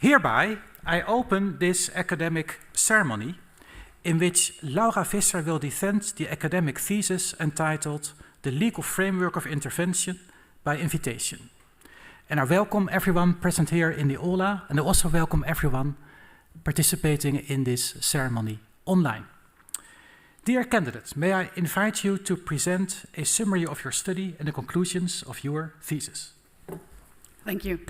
Hereby, I open this academic ceremony in which Laura Visser will defend the academic thesis entitled The Legal Framework of Intervention by Invitation. And I welcome everyone present here in the aula, and I also welcome everyone participating in this ceremony online. Dear candidates, may I invite you to present a summary of your study and the conclusions of your thesis. Thank you.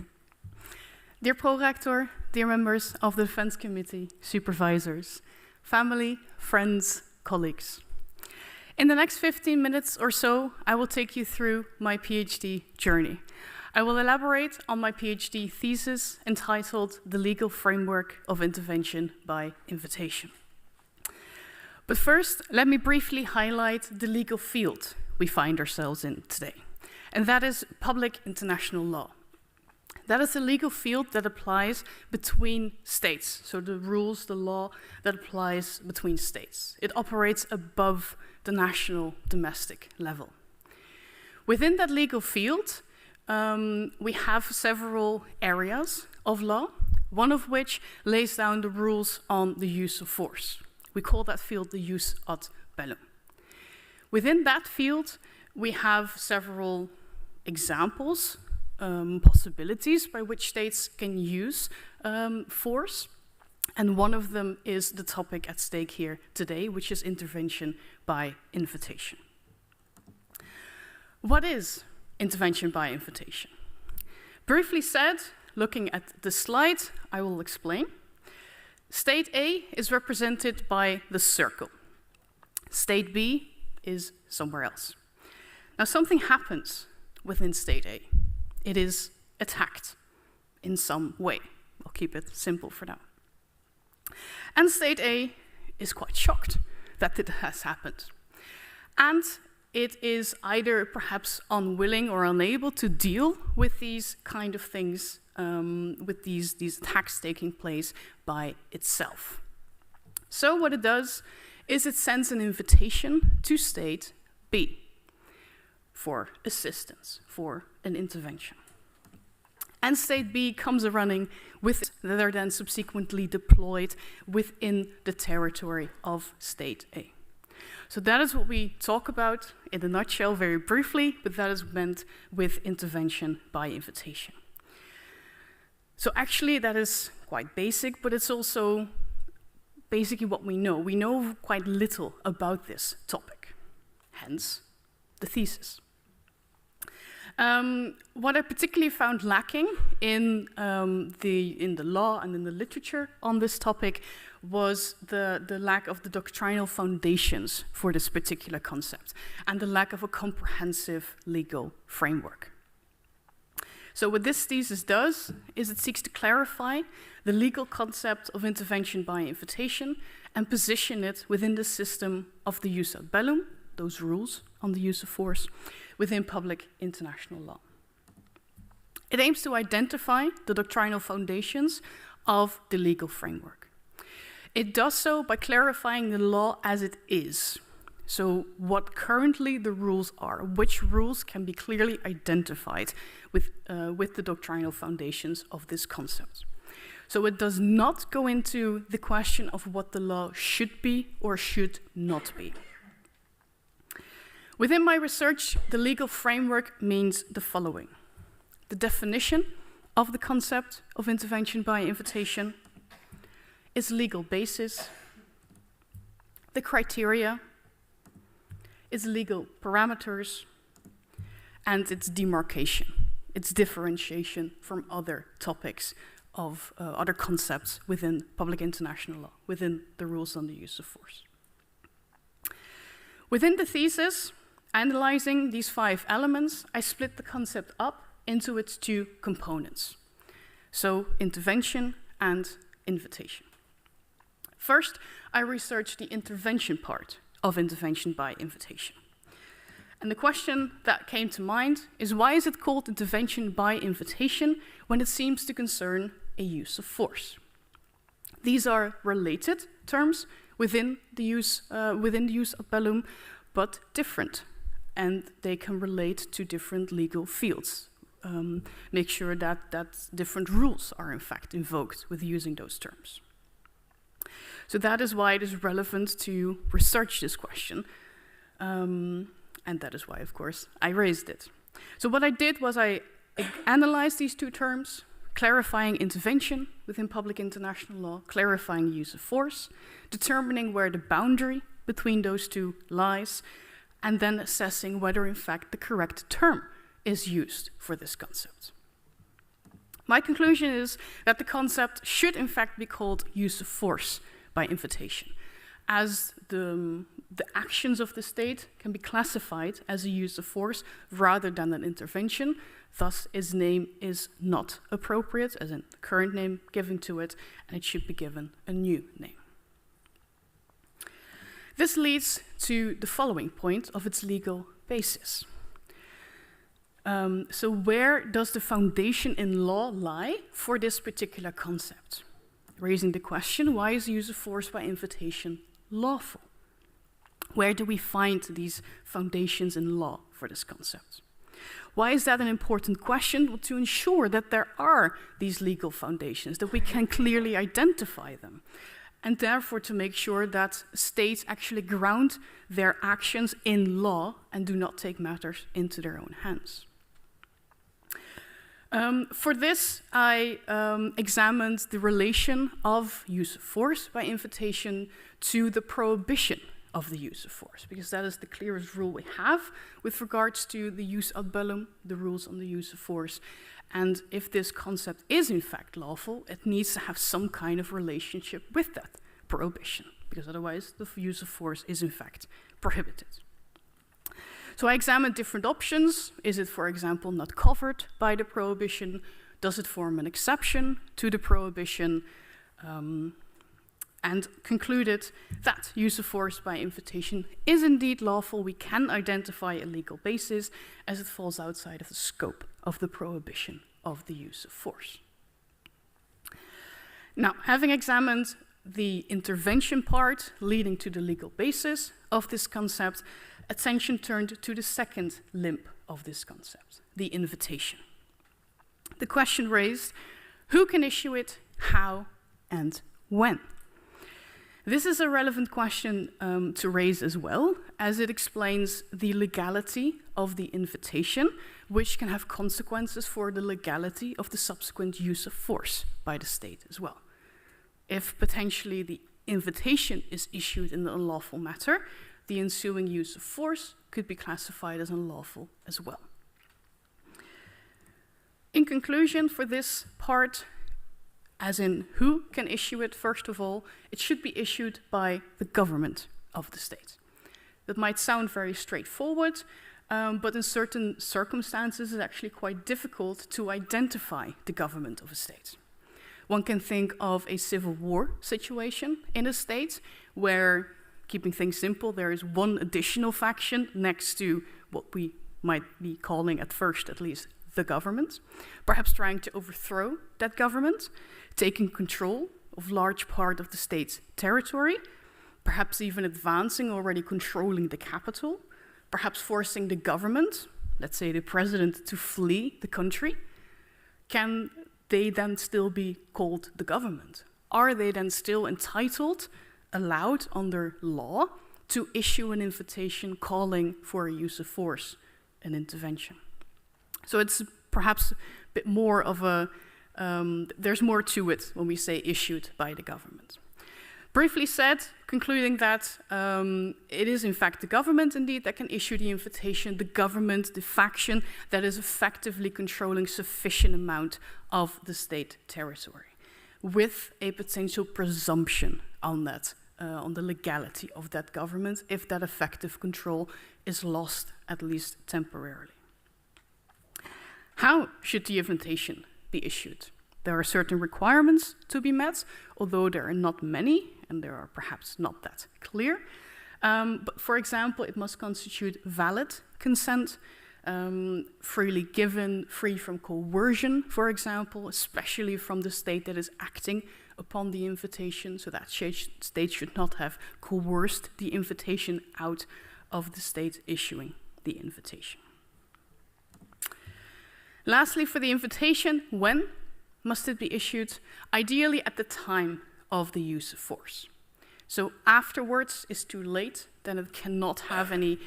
Dear Pro-Rector, dear members of the Defense Committee, supervisors, family, friends, colleagues. In the next 15 minutes or so, I will take you through my PhD journey. I will elaborate on my PhD thesis entitled The Legal Framework of Intervention by Invitation. But first, let me briefly highlight the legal field we find ourselves in today, and that is public international law. That is the legal field that applies between states, so the rules, the law that applies between states. It operates above the national domestic level. Within that legal field, we have several areas of law, one of which lays down the rules on the use of force. We call that field the jus ad bellum. Within that field, we have several examples, possibilities by which states can use force. And one of them is the topic at stake here today, which is intervention by invitation. What is intervention by invitation? Briefly said, looking at the slide, I will explain. State A is represented by the circle. State B is somewhere else. Now something happens within State A. It is attacked in some way. I'll keep it simple for now. And State A is quite shocked that it has happened. And it is either perhaps unwilling or unable to deal with these kind of things, with these attacks taking place by itself. So what it does is it sends an invitation to State B for assistance, for an intervention. And State B comes running with that are then subsequently deployed within the territory of State A. So that is what we talk about in a nutshell very briefly, but that is meant with intervention by invitation. So actually that is quite basic, but it's also basically what we know. We know quite little about this topic, hence the thesis. What I particularly found lacking in the law and in the literature on this topic was the lack of the doctrinal foundations for this particular concept and the lack of a comprehensive legal framework. So what this thesis does is it seeks to clarify the legal concept of intervention by invitation and position it within the system of the jus ad bellum, those rules on the use of force, within public international law. It aims to identify the doctrinal foundations of the legal framework. It does so by clarifying the law as it is. So what currently the rules are, which rules can be clearly identified with the doctrinal foundations of this concept. So it does not go into the question of what the law should be or should not be. Within my research, the legal framework means the following: the definition of the concept of intervention by invitation, its legal basis, the criteria, its legal parameters, and its demarcation, its differentiation from other topics of other concepts within public international law, within the rules on the use of force. Within the thesis, analyzing these 5 elements, I split the concept up into its 2 components. So intervention and invitation. First, I researched the intervention part of intervention by invitation. And the question that came to mind is, why is it called intervention by invitation when it seems to concern a use of force? These are related terms within the use ad bellum, but different, and they can relate to different legal fields, make sure that different rules are in fact invoked with using those terms. So that is why it is relevant to research this question, and that is why, of course, I raised it. So what I did was I analyzed these two terms, clarifying intervention within public international law, clarifying use of force, determining where the boundary between those two lies, and then assessing whether in fact the correct term is used for this concept. My conclusion is that the concept should in fact be called use of force by invitation, as the actions of the state can be classified as a use of force rather than an intervention. Thus, its name is not appropriate, as in the current name given to it, and it should be given a new name. This leads to the following point of its legal basis. So where does the foundation in law lie for this particular concept? Raising the question, why is use of force by invitation lawful? Where do we find these foundations in law for this concept? Why is that an important question? Well, to ensure that there are these legal foundations, that we can clearly identify them, and therefore to make sure that states actually ground their actions in law and do not take matters into their own hands. For this, I examined the relation of use of force by invitation to the prohibition of the use of force, because that is the clearest rule we have with regards to the jus ad bellum, the rules on the use of force. And if this concept is in fact lawful, it needs to have some kind of relationship with that prohibition, because otherwise the use of force is in fact prohibited. So I examined different options. Is it, for example, not covered by the prohibition? Does it form an exception to the prohibition? And concluded that use of force by invitation is indeed lawful. We can identify a legal basis as it falls outside of the scope of the prohibition of the use of force. Now, having examined the intervention part leading to the legal basis of this concept, attention turned to the second limb of this concept, the invitation. The question raised, who can issue it, how, and when? This is a relevant question to raise as well, as it explains the legality of the invitation, which can have consequences for the legality of the subsequent use of force by the state as well. If potentially the invitation is issued in an unlawful matter, the ensuing use of force could be classified as unlawful as well. In conclusion, for this part, as in who can issue it, first of all, it should be issued by the government of the state. That might sound very straightforward, but in certain circumstances it's actually quite difficult to identify the government of a state. One can think of a civil war situation in a state where, keeping things simple, there is one additional faction next to what we might be calling, at first at least, the government, perhaps trying to overthrow that government, taking control of large part of the state's territory, perhaps even advancing, already controlling the capital, perhaps forcing the government, let's say the president, to flee the country. Can they then still be called the government? Are they then still entitled, allowed under law, to issue an invitation calling for a use of force, an intervention? So it's perhaps a bit more of a, there's more to it when we say issued by the government. Briefly said, concluding that it is in fact the government indeed that can issue the invitation, the government, the faction that is effectively controlling sufficient amount of the state territory, with a potential presumption on that, on the legality of that government, if that effective control is lost, at least temporarily. How should the invitation be issued? There are certain requirements to be met, although there are not many, and there are perhaps not that clear. But for example, it must constitute valid consent, freely given, free from coercion, for example, especially from the state that is acting upon the invitation, so that state should not have coerced the invitation out of the state issuing the invitation. Lastly, for the invitation, when must it be issued? Ideally at the time of the use of force. So afterwards is too late, then it cannot have any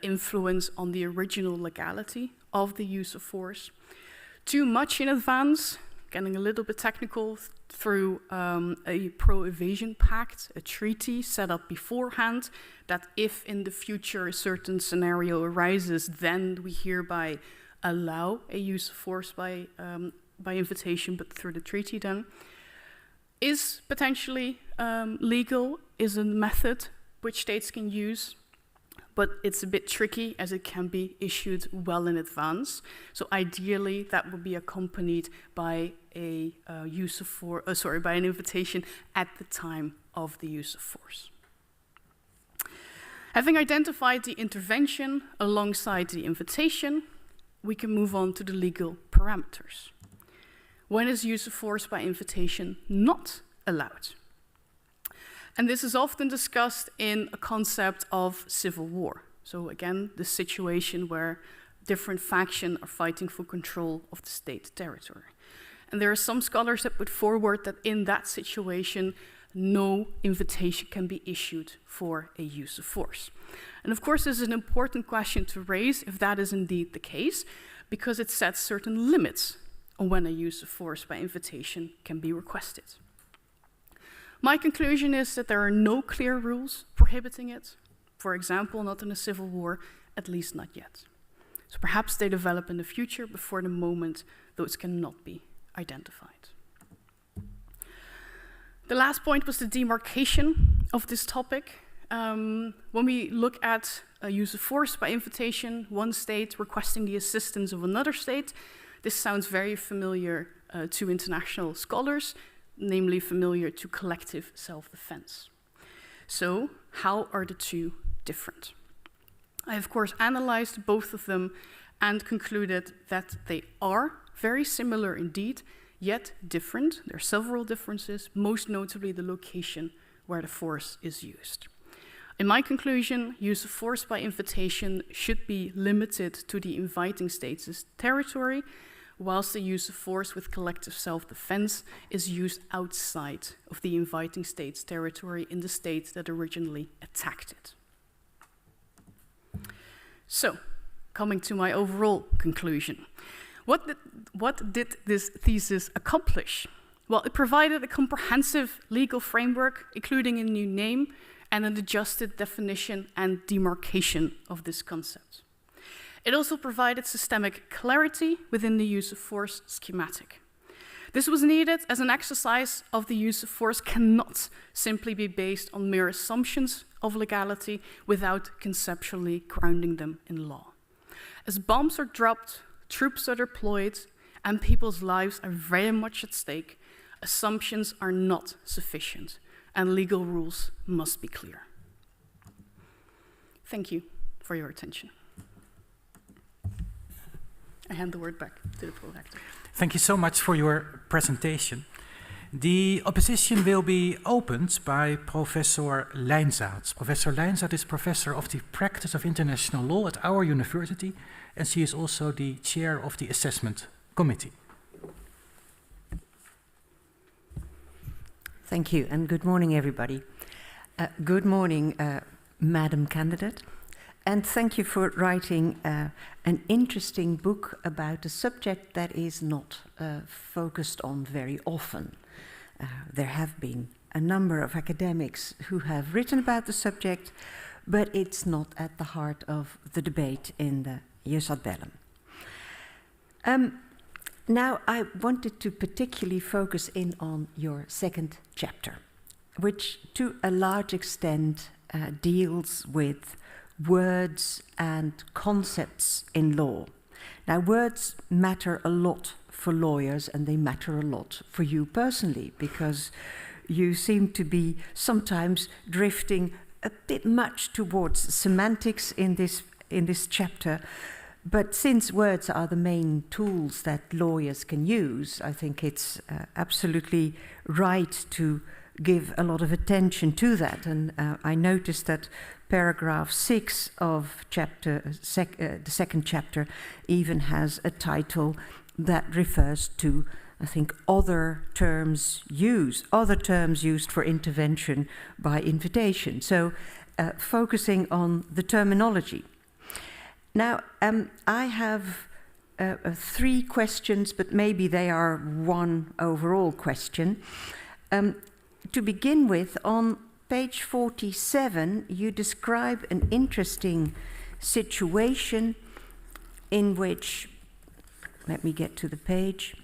influence on the original legality of the use of force. Too much in advance, getting a little bit technical, through a pro-evasion pact, a treaty set up beforehand, that if in the future a certain scenario arises, then we hereby allow a use of force by invitation, but through the treaty then, is potentially legal, is a method which states can use, but it's a bit tricky as it can be issued well in advance. So ideally, that would be accompanied by a by an invitation at the time of the use of force. Having identified the intervention alongside the invitation, we can move on to the legal parameters. When is use of force by invitation not allowed? And this is often discussed in a concept of civil war. So again, the situation where different factions are fighting for control of the state territory. And there are some scholars that put forward that in that situation, no invitation can be issued for a use of force. And of course, this is an important question to raise if that is indeed the case, because it sets certain limits on when a use of force by invitation can be requested. My conclusion is that there are no clear rules prohibiting it. For example, not in a civil war, at least not yet. So perhaps they develop in the future, but for the moment, those cannot be identified. The last point was the demarcation of this topic. When we look at a use of force by invitation, one state requesting the assistance of another state, this sounds very familiar to international scholars, namely familiar to collective self-defense. So, how are the two different? I, of course, analyzed both of them and concluded that they are very similar indeed, yet different. There are several differences, most notably the location where the force is used. In my conclusion, use of force by invitation should be limited to the inviting state's territory, whilst the use of force with collective self-defense is used outside of the inviting state's territory in the state that originally attacked it. So, coming to my overall conclusion. What did this thesis accomplish? Well, it provided a comprehensive legal framework, including a new name and an adjusted definition and demarcation of this concept. It also provided systemic clarity within the use of force schematic. This was needed as an exercise of the use of force cannot simply be based on mere assumptions of legality without conceptually grounding them in law. As bombs are dropped, troops are deployed, and people's lives are very much at stake, assumptions are not sufficient, and legal rules must be clear. Thank you for your attention. I hand the word back to the prolector. Thank you so much for your presentation. The opposition will be opened by Professor Lijnzaad. Professor Lijnzaad is professor of the practice of international law at our university, and she is also the chair of the assessment committee. Thank you, and good morning, everybody. Good morning, Madam Candidate. And thank you for writing an interesting book about a subject that is not focused on very often. There have been a number of academics who have written about the subject, but it's not at the heart of the debate in the Jus ad Bellum. Now, I wanted to particularly focus in on your second chapter, which to a large extent deals with words and concepts in law. Now, words matter a lot for lawyers, and they matter a lot for you personally, because you seem to be sometimes drifting a bit much towards semantics in this chapter. But since words are the main tools that lawyers can use, I think it's absolutely right to give a lot of attention to that. And I noticed that paragraph 6 of the second chapter even has a title that refers to, I think, other terms used for intervention by invitation. So focusing on the terminology. Now, I have 3 questions, but maybe they are one overall question. To begin with, on page 47, you describe an interesting situation in which, let me get to the page,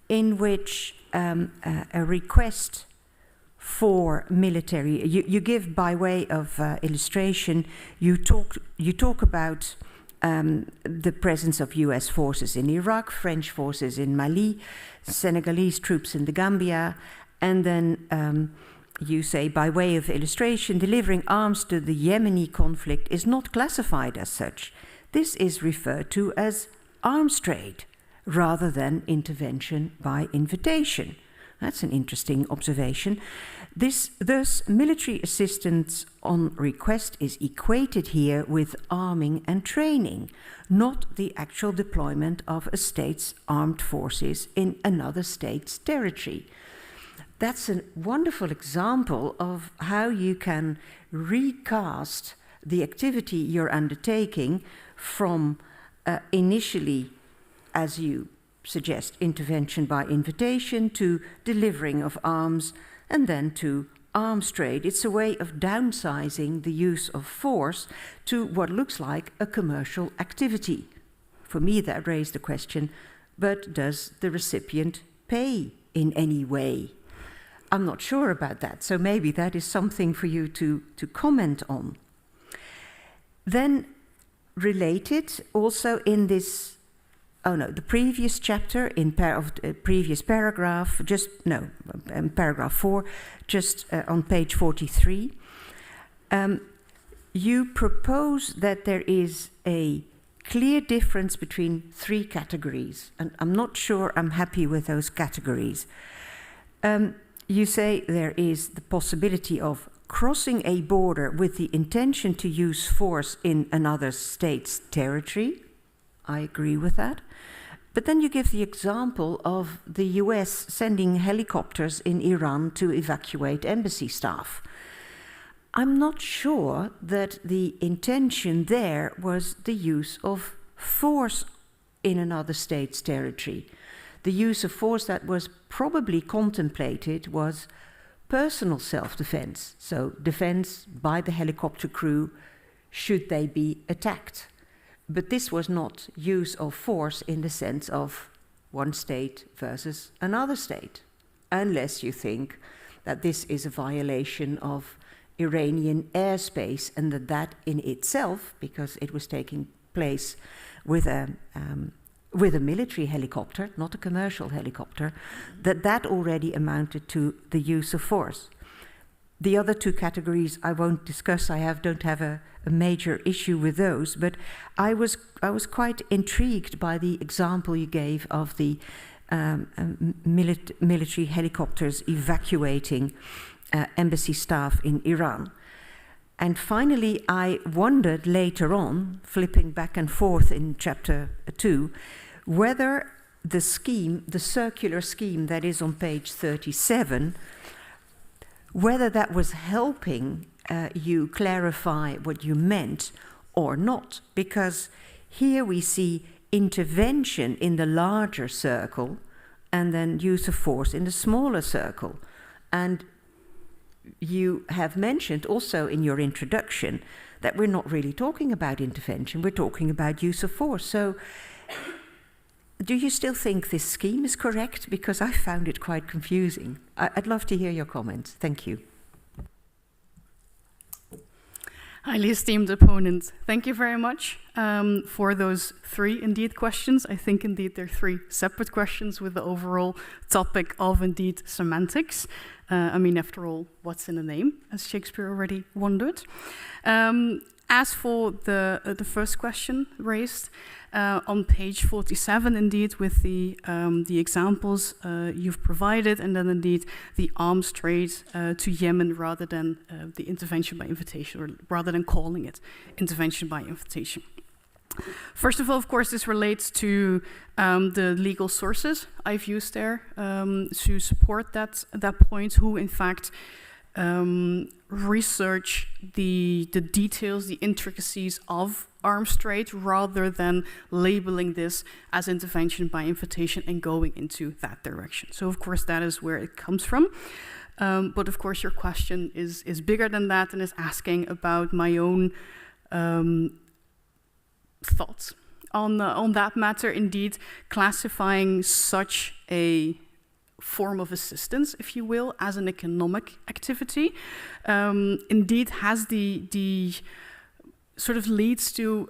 in which a request for military, you give by way of illustration, you talk about the presence of US forces in Iraq, French forces in Mali, Senegalese troops in the Gambia, and then you say, by way of illustration, delivering arms to the Yemeni conflict is not classified as such. This is referred to as arms trade, rather than intervention by invitation. That's an interesting observation. Thus, military assistance on request is equated here with arming and training, not the actual deployment of a state's armed forces in another state's territory. That's a wonderful example of how you can recast the activity you're undertaking from initially, as you suggest, intervention by invitation to delivering of arms and then to arms trade. It's a way of downsizing the use of force to what looks like a commercial activity. For me, that raised the question, but does the recipient pay in any way? I'm not sure about that, so maybe that is something for you to comment on. Then, related, also in this, the previous chapter, previous paragraph, paragraph 4, just on page 43, you propose that there is a clear difference between 3 categories, and I'm not sure I'm happy with those categories. You say there is the possibility of crossing a border with the intention to use force in another state's territory. I agree with that. But then you give the example of the US sending helicopters in Iran to evacuate embassy staff. I'm not sure that the intention there was the use of force in another state's territory. The use of force that was probably contemplated was personal self-defense, so defense by the helicopter crew should they be attacked. But this was not use of force in the sense of one state versus another state, unless you think that this is a violation of Iranian airspace and that in itself, because it was taking place with a military helicopter, not a commercial helicopter, that already amounted to the use of force. The other 2 categories I won't discuss. I don't have a major issue with those, but I was quite intrigued by the example you gave of the military helicopters evacuating embassy staff in Iran. And finally, I wondered later on, flipping back and forth in chapter 2, whether the scheme, the circular scheme that is on page 37, whether that was helping you clarify what you meant or not. Because here we see intervention in the larger circle and then use of force in the smaller circle. And you have mentioned also in your introduction that we're not really talking about intervention, we're talking about use of force. So do you still think this scheme is correct? Because I found it quite confusing. I'd love to hear your comments. Thank you. Highly esteemed opponent, thank you very much for those 3 indeed questions. I think indeed they're 3 separate questions with the overall topic of indeed semantics. After all, what's in a name, as Shakespeare already wondered. As for the first question raised, on page 47, indeed, with the examples you've provided, and then indeed the arms trade to Yemen rather than the intervention by invitation, or rather than calling it intervention by invitation. First of all, of course, this relates to the legal sources I've used there to support that point, who in fact research the details, the intricacies of arms trade, rather than labeling this as intervention by invitation and going into that direction. So of course that is where it comes from. But of course your question is bigger than that and is asking about my own thoughts on that matter. Indeed, classifying such a form of assistance, if you will, as an economic activity, indeed has the sort of leads to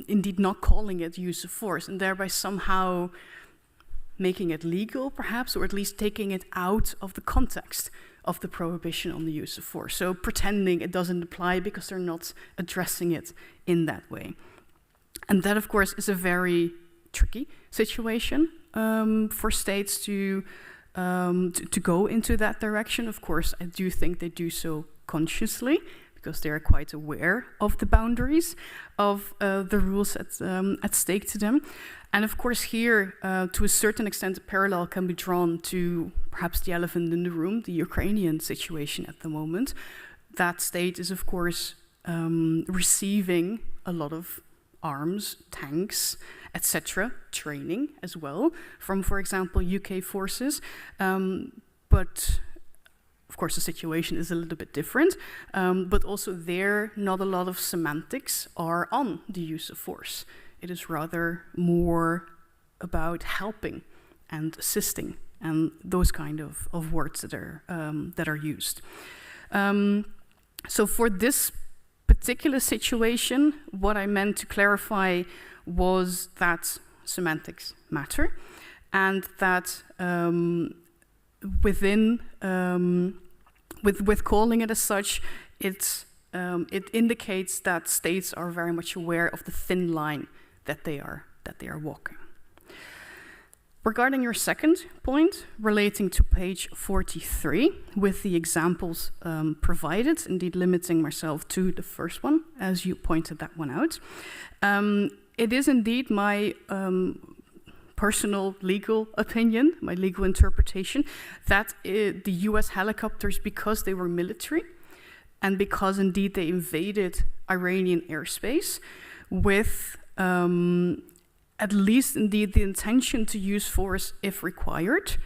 indeed not calling it use of force, and thereby somehow making it legal, perhaps, or at least taking it out of the context of the prohibition on the use of force. So pretending it doesn't apply because they're not addressing it in that way. And that, of course, is a very tricky situation for states to go into that direction. Of course, I do think they do so consciously, because they are quite aware of the boundaries of the rules at stake to them. And of course here, to a certain extent, a parallel can be drawn to perhaps the elephant in the room, the Ukrainian situation at the moment. That state is, of course, receiving a lot of arms, tanks, etc., training as well from, for example, UK forces. But of course, the situation is a little bit different, but also there, not a lot of semantics are on the use of force. It is rather more about helping and assisting, and those kind of words that are used. So for this particular situation, what I meant to clarify was that semantics matter, and that within with calling it as such, it indicates that states are very much aware of the thin line that they are walking. Regarding your second point, relating to page 43, with the examples provided, indeed limiting myself to the first one, as you pointed that one out, it is indeed my personal legal opinion, my legal interpretation, that the US helicopters, because they were military, and because indeed they invaded Iranian airspace with at least indeed the intention to use force if required,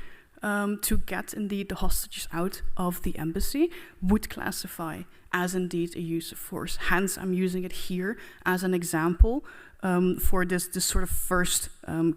to get indeed the hostages out of the embassy, would classify as indeed a use of force. Hence, I'm using it here as an example for this sort of first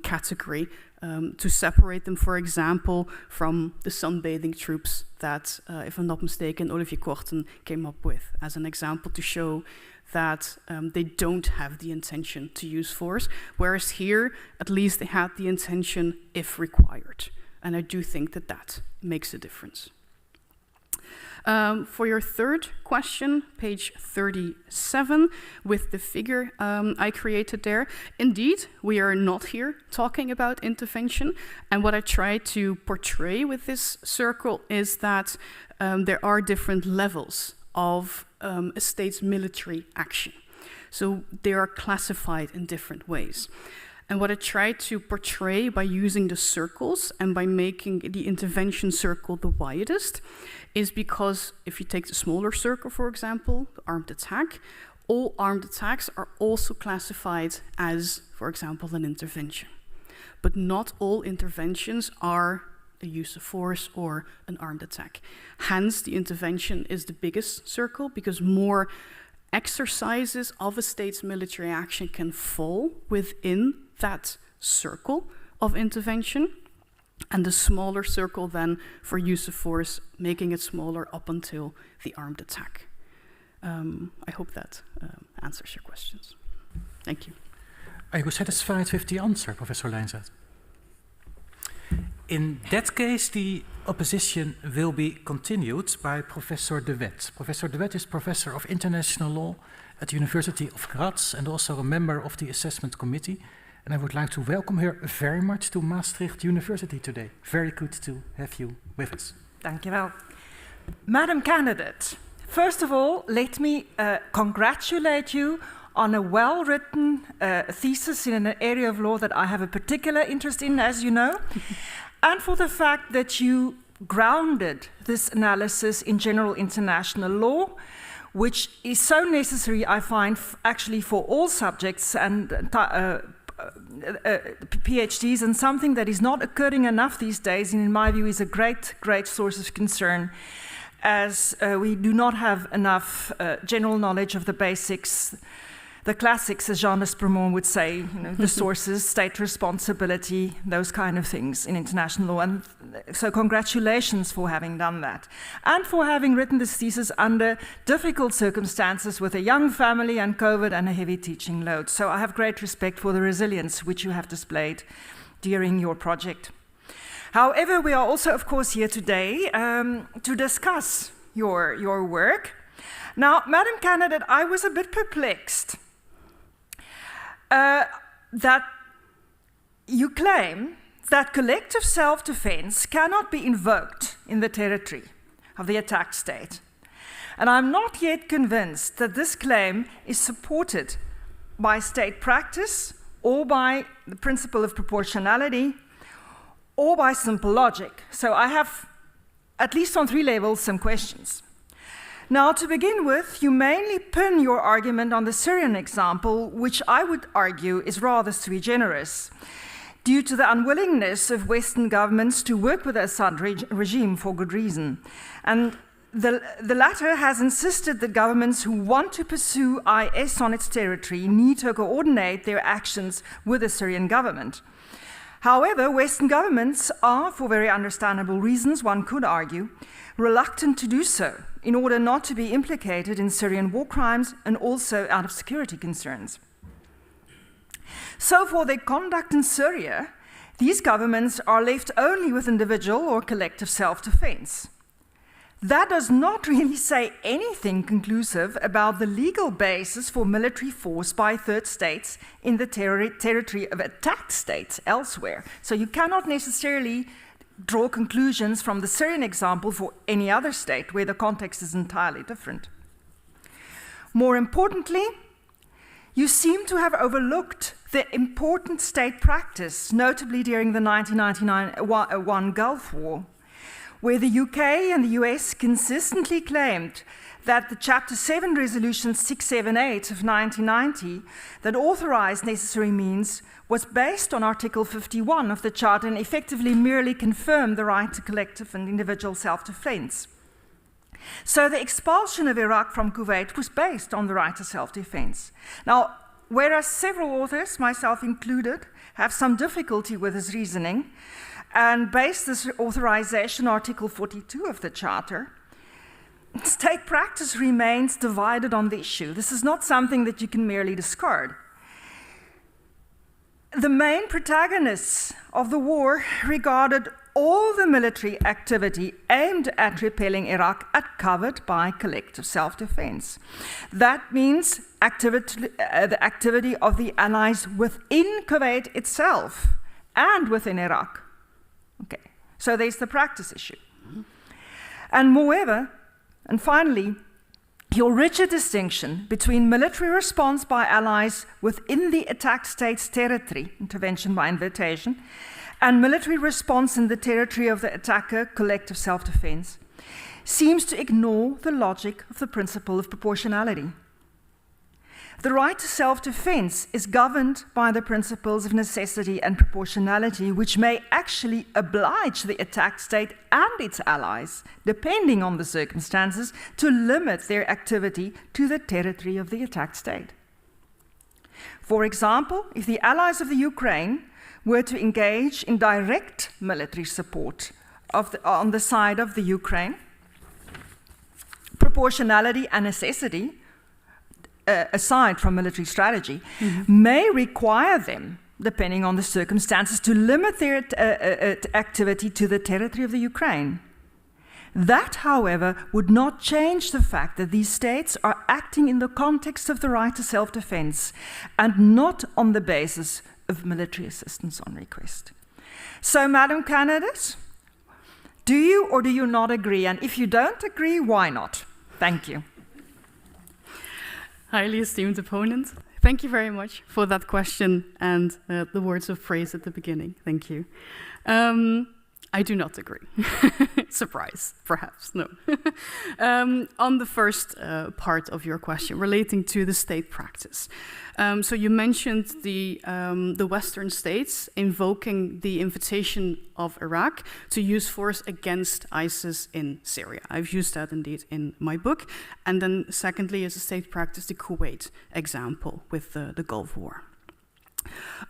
category, to separate them, for example, from the sunbathing troops that, if I'm not mistaken, Olivier Korten came up with as an example to show that they don't have the intention to use force, whereas here, at least they had the intention if required. And I do think that that makes a difference. For your third question, page 37, with the figure I created there, indeed, we are not here talking about intervention. And what I try to portray with this circle is that there are different levels of a state's military action. So they are classified in different ways. And what I try to portray by using the circles and by making the intervention circle the widest is because if you take the smaller circle, for example, the armed attack, all armed attacks are also classified as, for example, an intervention. But not all interventions are a use of force or an armed attack. Hence, the intervention is the biggest circle because more exercises of a state's military action can fall within that circle of intervention, and the smaller circle then for use of force, making it smaller up until the armed attack. I hope that answers your questions. Thank you. Are you satisfied with the answer, Professor Lijnzet? In that case, the opposition will be continued by Professor De Wet. Professor De Wet is Professor of International Law at the University of Graz and also a member of the Assessment Committee. And I would like to welcome her very much to Maastricht University today. Very good to have you with us. Thank you well. Madam Candidate, first of all, let me congratulate you on a well-written thesis in an area of law that I have a particular interest in, as you know, and for the fact that you grounded this analysis in general international law, which is so necessary, I find, actually for all subjects and PhDs, and something that is not occurring enough these days, and in my view is a great source of concern, as we do not have enough general knowledge of the basics, the classics, as Jean Despremont would say, you know, the sources, state responsibility, those kind of things in international law. And so congratulations for having done that. And for having written this thesis under difficult circumstances with a young family and COVID and a heavy teaching load. So I have great respect for the resilience which you have displayed during your project. However, we are also, of course, here today to discuss your work. Now, Madam Candidate, I was a bit perplexed that you claim that collective self-defense cannot be invoked in the territory of the attacked state. And I'm not yet convinced that this claim is supported by state practice or by the principle of proportionality or by simple logic. So I have, at least on 3 levels, some questions. Now, to begin with, you mainly pin your argument on the Syrian example, which I would argue is rather sui generis, due to the unwillingness of Western governments to work with the Assad regime for good reason. And the latter has insisted that governments who want to pursue IS on its territory need to coordinate their actions with the Syrian government. However, Western governments are, for very understandable reasons, one could argue, reluctant to do so in order not to be implicated in Syrian war crimes and also out of security concerns. So for their conduct in Syria, these governments are left only with individual or collective self-defense. That does not really say anything conclusive about the legal basis for military force by third states in the territory of attacked states elsewhere. So you cannot necessarily draw conclusions from the Syrian example for any other state where the context is entirely different. More importantly, you seem to have overlooked the important state practice, notably during the 1991 Gulf War, where the UK and the US consistently claimed that the Chapter 7 Resolution 678 of 1990 that authorized necessary means was based on Article 51 of the Charter and effectively merely confirmed the right to collective and individual self-defense. So the expulsion of Iraq from Kuwait was based on the right to self-defense. Now, whereas several authors, myself included, have some difficulty with this reasoning and base this authorization on Article 42 of the Charter, state practice remains divided on the issue. This is not something that you can merely discard. The main protagonists of the war regarded all the military activity aimed at repelling Iraq as covered by collective self-defense. That means the activity of the allies within Kuwait itself and within Iraq. Okay, so there's the practice issue. And moreover, and finally, your rigid distinction between military response by allies within the attacked state's territory, intervention by invitation, and military response in the territory of the attacker, collective self-defense, seems to ignore the logic of the principle of proportionality. The right to self-defense is governed by the principles of necessity and proportionality, which may actually oblige the attacked state and its allies, depending on the circumstances, to limit their activity to the territory of the attacked state. For example, if the allies of the Ukraine were to engage in direct military support on the side of the Ukraine, proportionality and necessity, aside from military strategy, may require them depending on the circumstances, to limit their activity to the territory of the Ukraine. That, however, would not change the fact that these states are acting in the context of the right to self-defense and not on the basis of military assistance on request. So, Madam Candidate, do you or do you not agree? And if you don't agree, why not? Thank you. Highly esteemed opponent, thank you very much for that question and the words of praise at the beginning. Thank you. I do not agree. Surprise, perhaps, no. On the first part of your question, relating to the state practice. So you mentioned the Western states invoking the invitation of Iraq to use force against ISIS in Syria. I've used that indeed in my book. And then secondly, as a state practice, the Kuwait example with the Gulf War.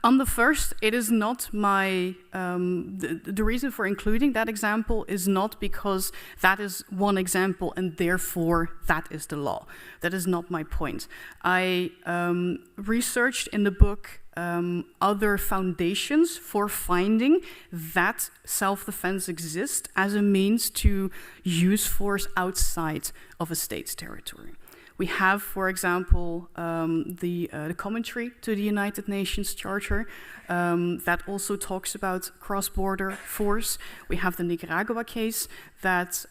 On the first, it is not my, the reason for including that example is not because that is one example and therefore that is the law. That is not my point. I researched in the book other foundations for finding that self-defense exists as a means to use force outside of a state's territory. We have, for example, the commentary to the United Nations Charter that also talks about cross-border force. We have the Nicaragua case that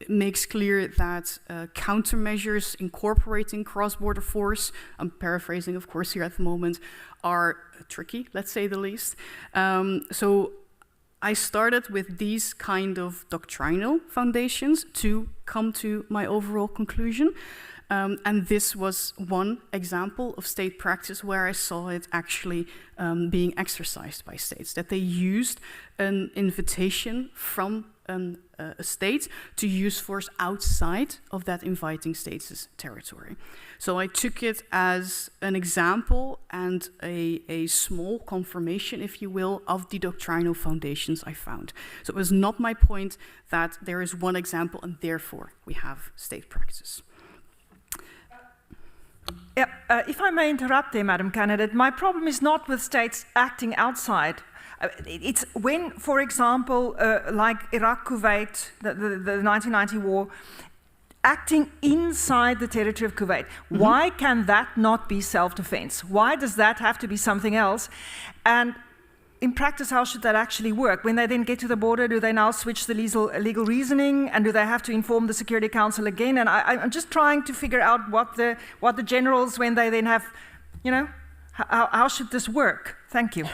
makes clear that countermeasures incorporating cross-border force, I'm paraphrasing, of course, here at the moment, are tricky, let's say the least. So I started with these kind of doctrinal foundations to come to my overall conclusion. And this was one example of state practice where I saw it actually being exercised by states, that they used an invitation from a state to use force outside of that inviting state's territory. So I took it as an example and a small confirmation, if you will, of the doctrinal foundations I found. So it was not my point that there is one example and therefore we have state practice. If I may interrupt there, Madam Candidate, my problem is not with states acting outside. It's when, for example, like Iraq, Kuwait, the 1990 war, acting inside the territory of Kuwait. Mm-hmm. Why can that not be self-defense? Why does that have to be something else? And in practice, how should that actually work? When they then get to the border, do they now switch the legal reasoning, and do they have to inform the Security Council again? And I'm just trying to figure out what the generals, when they then have, you know, how should this work? Thank you.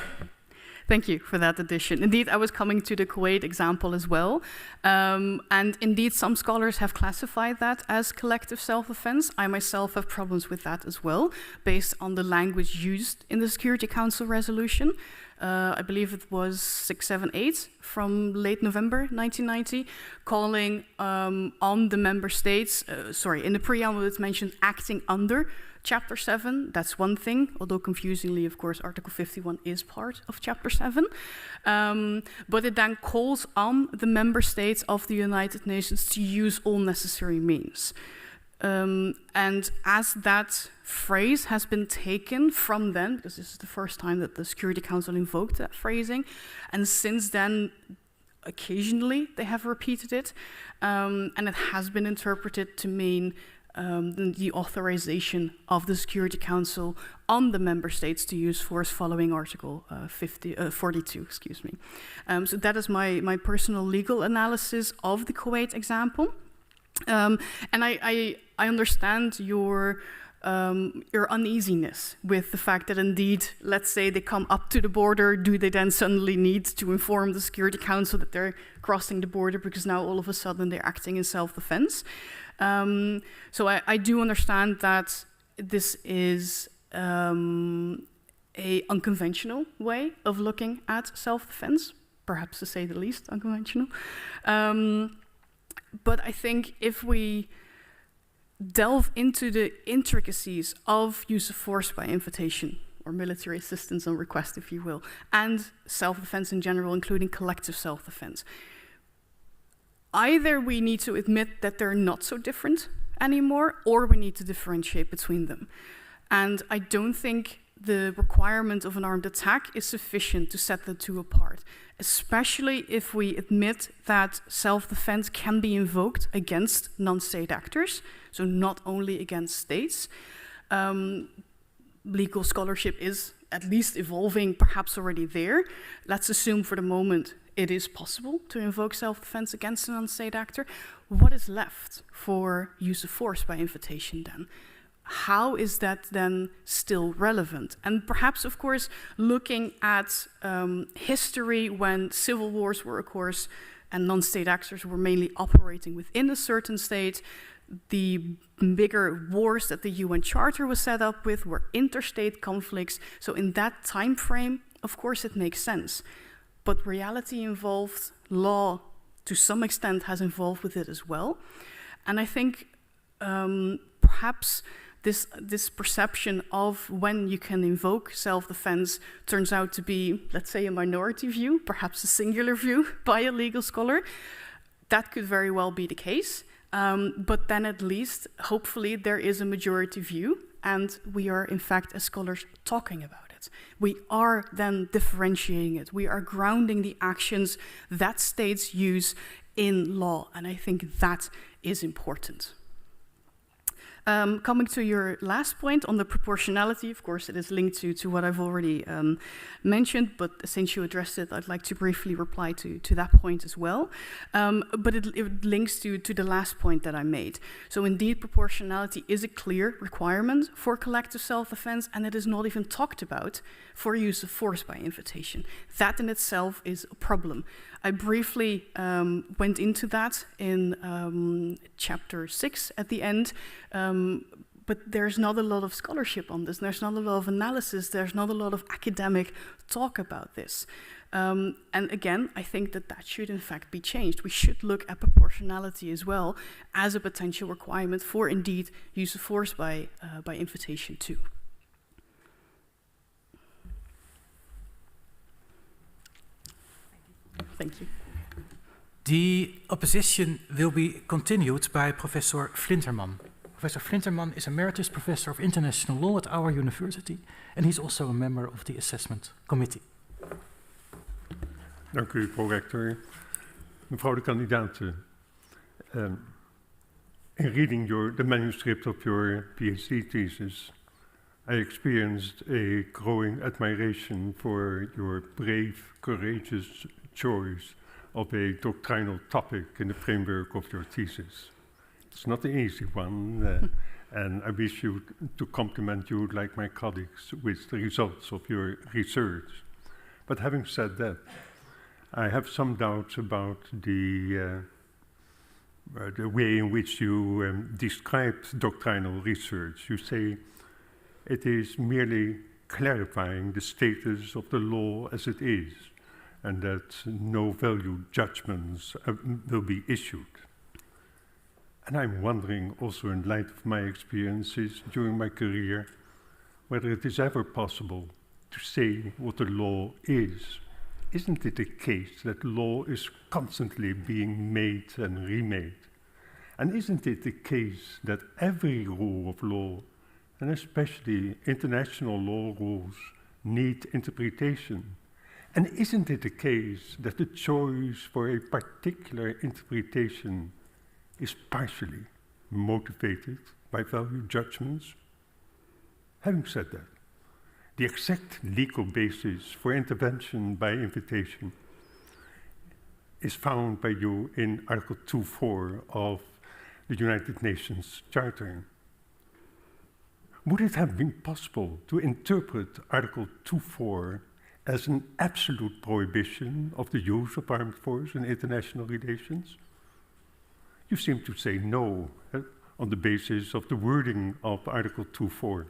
Thank you for that addition. Indeed, I was coming to the Kuwait example as well. And indeed, some scholars have classified that as collective self-defense. I myself have problems with that as well, based on the language used in the Security Council resolution. I believe it was 678 from late November 1990, calling on the member states, in the preamble it mentioned acting under Chapter 7, that's one thing, although confusingly, of course, Article 51 is part of Chapter 7. But it then calls on the member states of the United Nations to use all necessary means. And as that phrase has been taken from then, because this is the first time that the Security Council invoked that phrasing, and since then, occasionally they have repeated it, and it has been interpreted to mean the authorization of the Security Council on the member states to use force following Article 42. Excuse me. So that is my personal legal analysis of the Kuwait example. And I understand your uneasiness with the fact that indeed, let's say they come up to the border, do they then suddenly need to inform the Security Council that they're crossing the border because now all of a sudden they're acting in self-defense? So I do understand that this is an unconventional way of looking at self-defense, perhaps to say the least unconventional. But I think if we delve into the intricacies of use of force by invitation, or military assistance on request, if you will, and self-defense in general, including collective self-defense, either we need to admit that they're not so different anymore, or we need to differentiate between them. And I don't think the requirement of an armed attack is sufficient to set the two apart, especially if we admit that self-defense can be invoked against non-state actors, so not only against states. Legal scholarship is at least evolving, perhaps already there. Let's assume for the moment it is possible to invoke self-defense against a non-state actor. What is left for use of force by invitation then? How is that then still relevant? And perhaps, of course, looking at history when civil wars were, of course, and non-state actors were mainly operating within a certain state, the bigger wars that the UN Charter was set up with were interstate conflicts. So in that time frame, of course, it makes sense. But reality involved, law to some extent has involved with it as well. And I think perhaps this perception of when you can invoke self-defense turns out to be, let's say, a minority view, perhaps a singular view by a legal scholar. That could very well be the case. But then at least, hopefully, there is a majority view, and we are, in fact, as scholars, talking about it. We are then differentiating it. We are grounding the actions that states use in law, and I think that is important. Coming to your last point on the proportionality, of course, it is linked to what I've already mentioned, but since you addressed it, I'd like to briefly reply to that point as well. But it links to the last point that I made. So indeed, proportionality is a clear requirement for collective self-defense, and it is not even talked about for use of force by invitation. That in itself is a problem. I briefly went into that in chapter 6 at the end, but there's not a lot of scholarship on this. There's not a lot of analysis. There's not a lot of academic talk about this. And again, I think that should in fact be changed. We should look at proportionality as well as a potential requirement for indeed use of force by invitation too. Thank you. The opposition will be continued by Professor Flinterman. Professor Flinterman is Emeritus Professor of International Law at our university, and he's also a member of the Assessment Committee. Dank u, prorector. Mevrouw de kandidaat, in reading the manuscript of your PhD thesis, I experienced a growing admiration for your brave, courageous choice of a doctrinal topic in the framework of your thesis. It's not an easy one, and I wish to compliment you, like my colleagues, with the results of your research. But having said that, I have some doubts about the way in which you described doctrinal research. You say it is merely clarifying the status of the law as it is, and that no value judgments will be issued. And I'm wondering, also in light of my experiences during my career, whether it is ever possible to say what the law is. Isn't it the case that law is constantly being made and remade? And isn't it the case that every rule of law, and especially international law rules, need interpretation? And isn't it the case that the choice for a particular interpretation is partially motivated by value judgments? Having said that, the exact legal basis for intervention by invitation is found by you in Article 2.4 of the United Nations Charter. Would it have been possible to interpret Article 2.4 as an absolute prohibition of the use of armed force in international relations? You seem to say no on the basis of the wording of Article 2.4.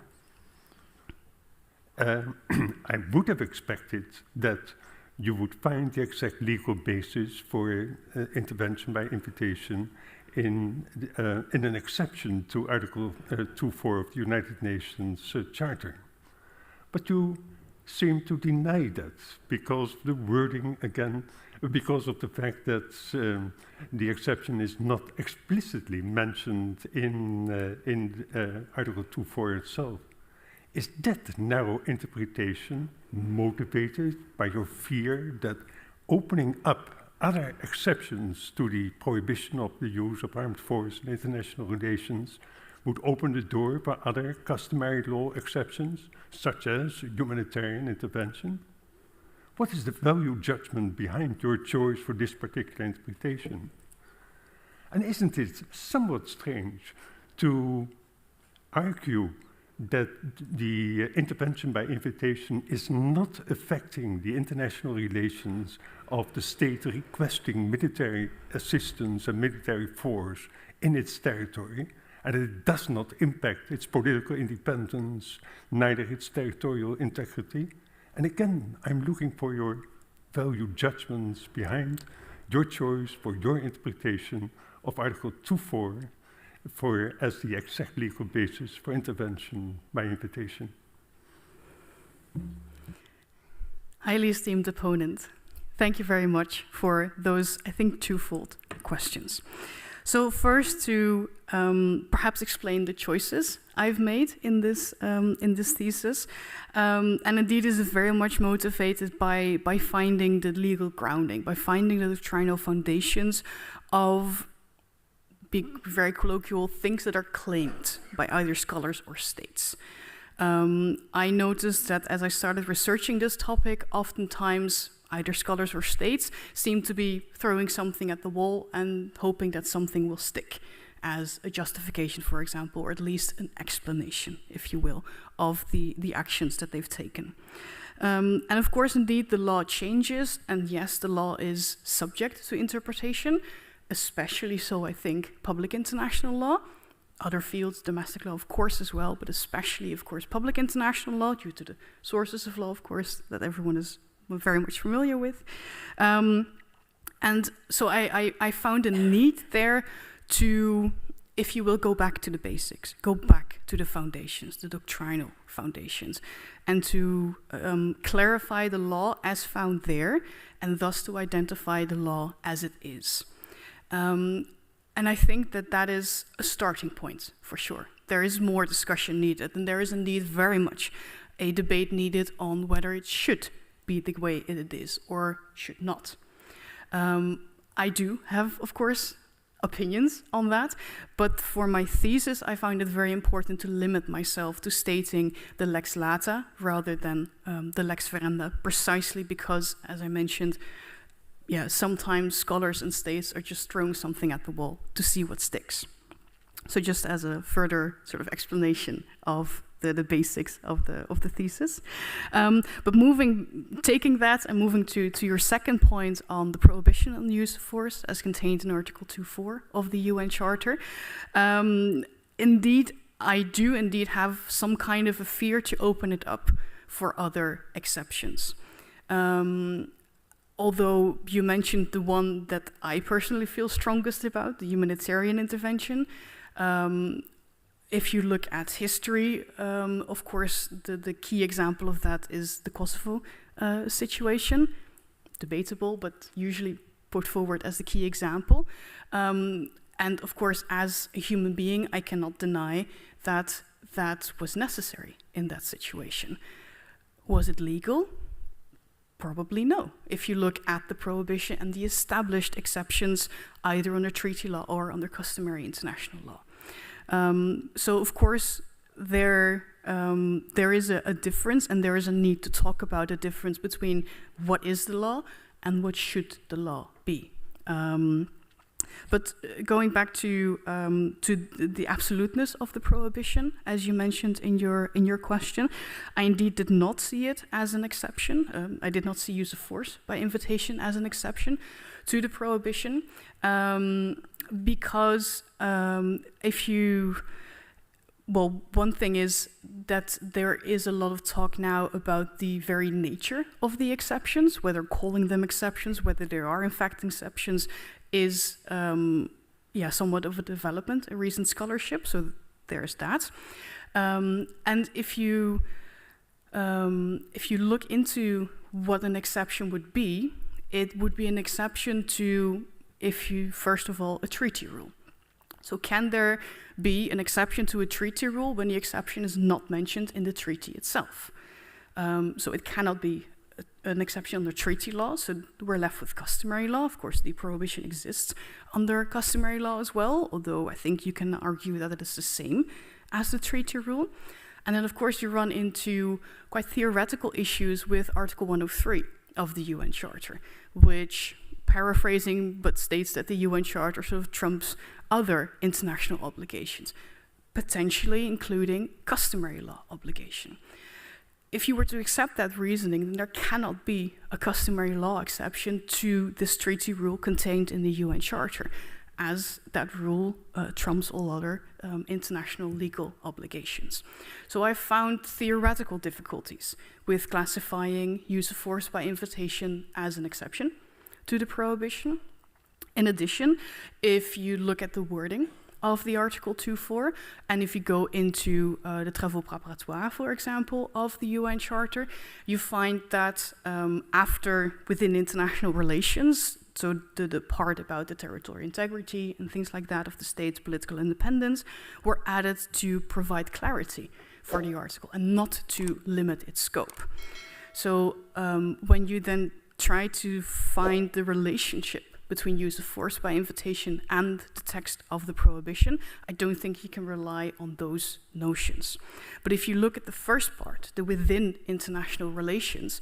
I would have expected that you would find the exact legal basis for intervention by invitation in an exception to Article 2.4 of the United Nations Charter. But you seem to deny that because of the wording, again, because of the fact that the exception is not explicitly mentioned in Article 2.4 itself. Is that narrow interpretation motivated by your fear that opening up other exceptions to the prohibition of the use of armed force in international relations would open the door for other customary law exceptions, such as humanitarian intervention? What is the value judgment behind your choice for this particular interpretation? And isn't it somewhat strange to argue that the intervention by invitation is not affecting the international relations of the state requesting military assistance and military force in its territory, and it does not impact its political independence, neither its territorial integrity? And again, I'm looking for your value judgments behind your choice for your interpretation of Article 2.4 as the exact legal basis for intervention by invitation. Highly esteemed opponent, thank you very much for those, I think, twofold questions. So first, to perhaps explain the choices I've made in this thesis, and indeed this is very much motivated by finding the legal grounding, by finding the doctrinal foundations of, being very colloquial, things that are claimed by either scholars or states. I noticed that as I started researching this topic, oftentimes either scholars or states seem to be throwing something at the wall and hoping that something will stick as a justification, for example, or at least an explanation, if you will, of the actions that they've taken. And of course, indeed, the law changes, and yes, the law is subject to interpretation, especially so, I think, public international law. Other fields, domestic law, of course, as well, but especially, of course, public international law, due to the sources of law, of course, that everyone is very much familiar with. And so I found a need there to, if you will, go back to the basics, go back to the foundations, the doctrinal foundations, and to clarify the law as found there, and thus to identify the law as it is. And I think that that is a starting point, for sure. There is more discussion needed, and there is indeed very much a debate needed on whether it should be the way it is or should not. I do have, of course, opinions on that, but for my thesis, I found it very important to limit myself to stating the lex lata rather than the lex ferenda, precisely because, as I mentioned, sometimes scholars and states are just throwing something at the wall to see what sticks. So just as a further sort of explanation of the basics of the thesis. But taking that and moving to your second point on the prohibition on the use of force as contained in Article 2.4 of the UN Charter, indeed, I do indeed have some kind of a fear to open it up for other exceptions. Although you mentioned the one that I personally feel strongest about, the humanitarian intervention. If you look at history, of course, the key example of that is the Kosovo situation. Debatable, but usually put forward as the key example. And of course, as a human being, I cannot deny that that was necessary in that situation. Was it legal? Probably no, if you look at the prohibition and the established exceptions either under treaty law or under customary international law. So of course there is a difference, and there is a need to talk about a difference between what is the law and what should the law be. But going back to the absoluteness of the prohibition, as you mentioned in your question, I indeed did not see it as an exception. I did not see use of force by invitation as an exception to the prohibition, because one thing is that there is a lot of talk now about the very nature of the exceptions, whether calling them exceptions, whether there are in fact exceptions, is somewhat of a development, a recent scholarship. So there's that. And if you look into what an exception would be, it would be an exception to, first of all, a treaty rule. So can there be an exception to a treaty rule when the exception is not mentioned in the treaty itself? So it cannot be an exception under treaty law, so we're left with customary law. Of course, the prohibition exists under customary law as well, although I think you can argue that it is the same as the treaty rule. And then, of course, you run into quite theoretical issues with Article 103 of the UN Charter, which, paraphrasing, but states that the UN Charter sort of trumps other international obligations, potentially including customary law obligation. If you were to accept that reasoning, then there cannot be a customary law exception to this treaty rule contained in the UN Charter, as that rule trumps all other international legal obligations. So I found theoretical difficulties with classifying use of force by invitation as an exception to the prohibition. In addition, if you look at the wording of the Article 2.4, and if you go into the travaux préparatoires, for example, of the UN Charter, you find that within international relations, so the part about the territorial integrity and things like that of the state's political independence were added to provide clarity for the article and not to limit its scope. So when you then try to find the relationship between use of force by invitation and the text of the prohibition, I don't think you can rely on those notions. But if you look at the first part, the within international relations,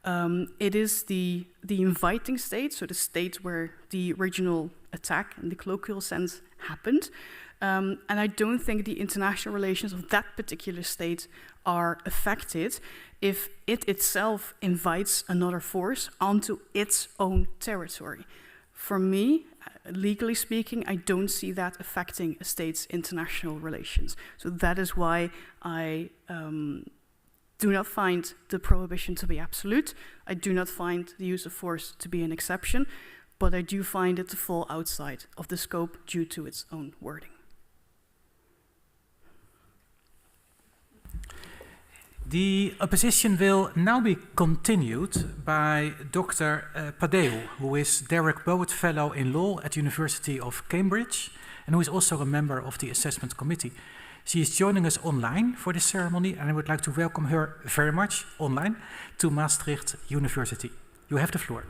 it is the inviting state, so the state where the original attack in the colloquial sense happened. And I don't think the international relations of that particular state are affected if it itself invites another force onto its own territory. For me, legally speaking, I don't see that affecting a state's international relations. So that is why I do not find the prohibition to be absolute. I do not find the use of force to be an exception, but I do find it to fall outside of the scope due to its own wording. The opposition will now be continued by Dr. Padeo, who is Derek Bowett Fellow in Law at University of Cambridge, and who is also a member of the Assessment Committee. She is joining us online for this ceremony, and I would like to welcome her very much online to Maastricht University. You have the floor.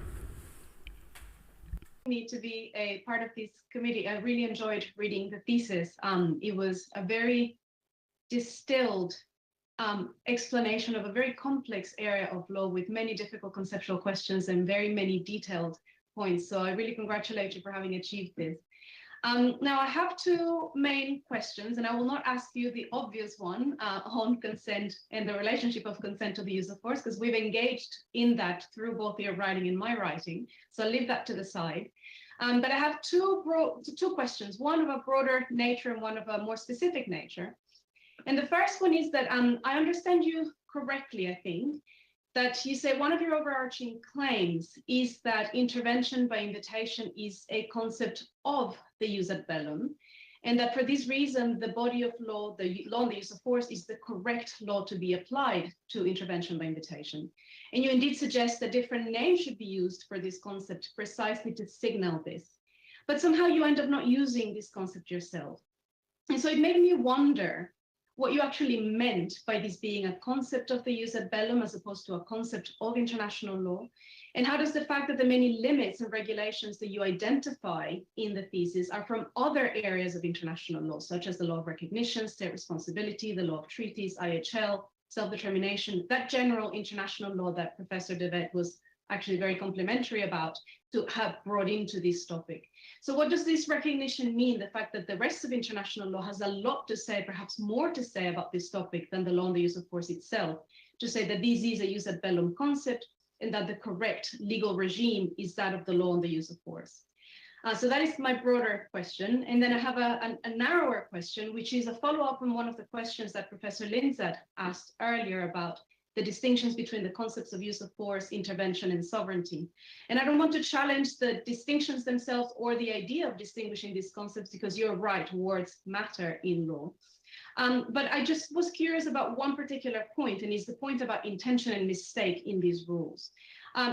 Me to be a part of this committee. I really enjoyed reading the thesis. It was a very distilled explanation of a very complex area of law with many difficult conceptual questions and very many detailed points. So I really congratulate you for having achieved this. Now I have two main questions, and I will not ask you the obvious one on consent and the relationship of consent to the use of force, because we've engaged in that through both your writing and my writing. So I'll leave that to the side. But I have two questions, one of a broader nature and one of a more specific nature. And the first one is that I understand you correctly, I think, that you say one of your overarching claims is that intervention by invitation is a concept of the jus ad bellum, and that for this reason, the body of law, the law on the use of force, is the correct law to be applied to intervention by invitation. And you indeed suggest that different names should be used for this concept precisely to signal this. But somehow you end up not using this concept yourself. And so it made me wonder what you actually meant by this being a concept of the jus ad bellum as opposed to a concept of international law. And how does the fact that the many limits and regulations that you identify in the thesis are from other areas of international law, such as the law of recognition, state responsibility, the law of treaties, IHL, self-determination, that general international law that Professor De Wet was actually very complimentary about to have brought into this topic. So what does this recognition mean? The fact that the rest of international law has a lot to say, perhaps more to say about this topic than the law on the use of force itself, to say that this is a jus ad bellum concept and that the correct legal regime is that of the law on the use of force. So that is my broader question. And then I have a narrower question, which is a follow-up on one of the questions that Professor Lindsat asked earlier about the distinctions between the concepts of use of force, intervention, and sovereignty. And I don't want to challenge the distinctions themselves or the idea of distinguishing these concepts, because you're right, words matter in law. But I just was curious about one particular point, and it's the point about intention and mistake in these rules.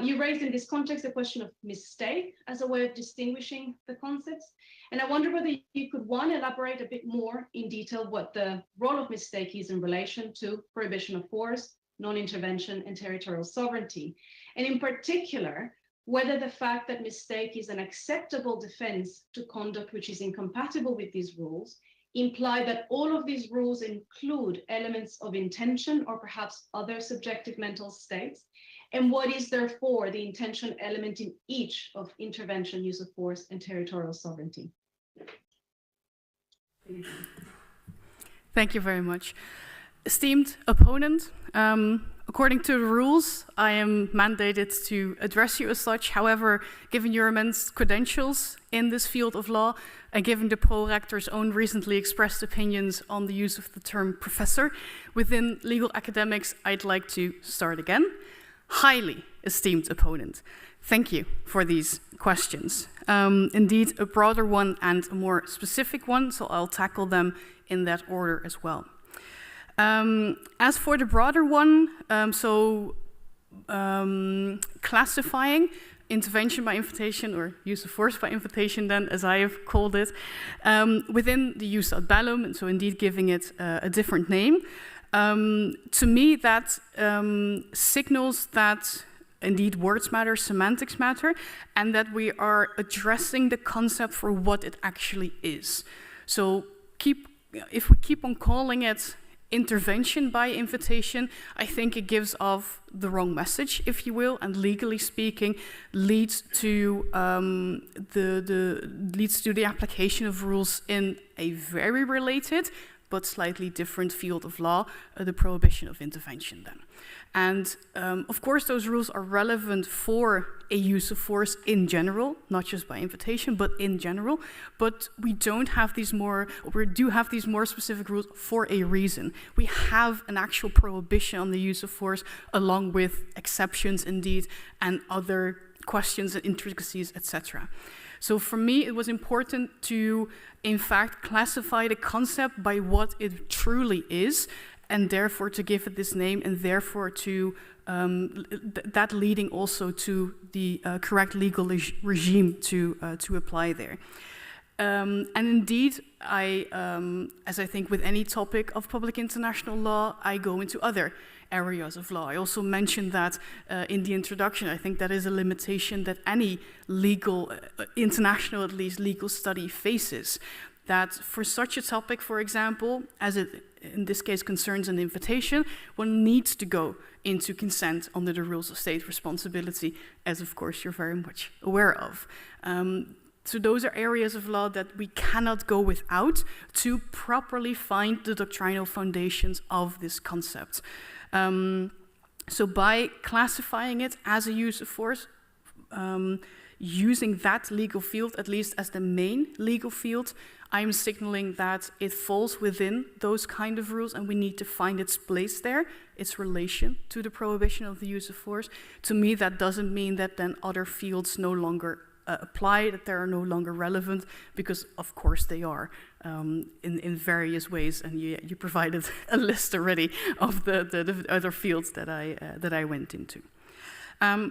You raised in this context the question of mistake as a way of distinguishing the concepts. And I wonder whether you could, one, elaborate a bit more in detail what the role of mistake is in relation to prohibition of force, non-intervention, and territorial sovereignty. And in particular, whether the fact that mistake is an acceptable defense to conduct which is incompatible with these rules imply that all of these rules include elements of intention or perhaps other subjective mental states, and what is therefore the intention element in each of intervention, use of force, and territorial sovereignty. Thank you very much. Esteemed opponent, according to the rules, I am mandated to address you as such. However, given your immense credentials in this field of law, and given the pro-rector's own recently expressed opinions on the use of the term professor within legal academics, I'd like to start again. Highly esteemed opponent, thank you for these questions. Indeed, a broader one and a more specific one, so I'll tackle them in that order as well. As for the broader one, classifying intervention by invitation, or use of force by invitation then, as I have called it, within the jus ad bellum, and so indeed giving it a different name. To me, that signals that indeed words matter, semantics matter, and that we are addressing the concept for what it actually is. So if we keep on calling it intervention by invitation, I think it gives off the wrong message, if you will, and legally speaking, leads to the application of rules in a very related but slightly different field of law, the prohibition of intervention then. And of course, those rules are relevant for a use of force in general, not just by invitation, but in general. But we don't have these more, or we do have these more specific rules for a reason. We have an actual prohibition on the use of force, along with exceptions indeed, and other questions and intricacies, etc. So for me, it was important to, in fact, classify the concept by what it truly is, and therefore to give it this name, and therefore to that leading also to the correct legal regime to apply there. And indeed, as I think with any topic of public international law, I go into other areas of law. I also mentioned that in the introduction. I think that is a limitation that any legal, international at least, legal study faces. That for such a topic, for example, as it in this case concerns an invitation, one needs to go into consent under the rules of state responsibility, as of course you're very much aware of. So those are areas of law that we cannot go without to properly find the doctrinal foundations of this concept. So by classifying it as a use of force, using that legal field, at least as the main legal field, I'm signaling that it falls within those kind of rules and we need to find its place there, its relation to the prohibition of the use of force. To me, that doesn't mean that then other fields no longer apply, that they are no longer relevant, because of course they are in various ways, and you provided a list already of the other fields that I went into.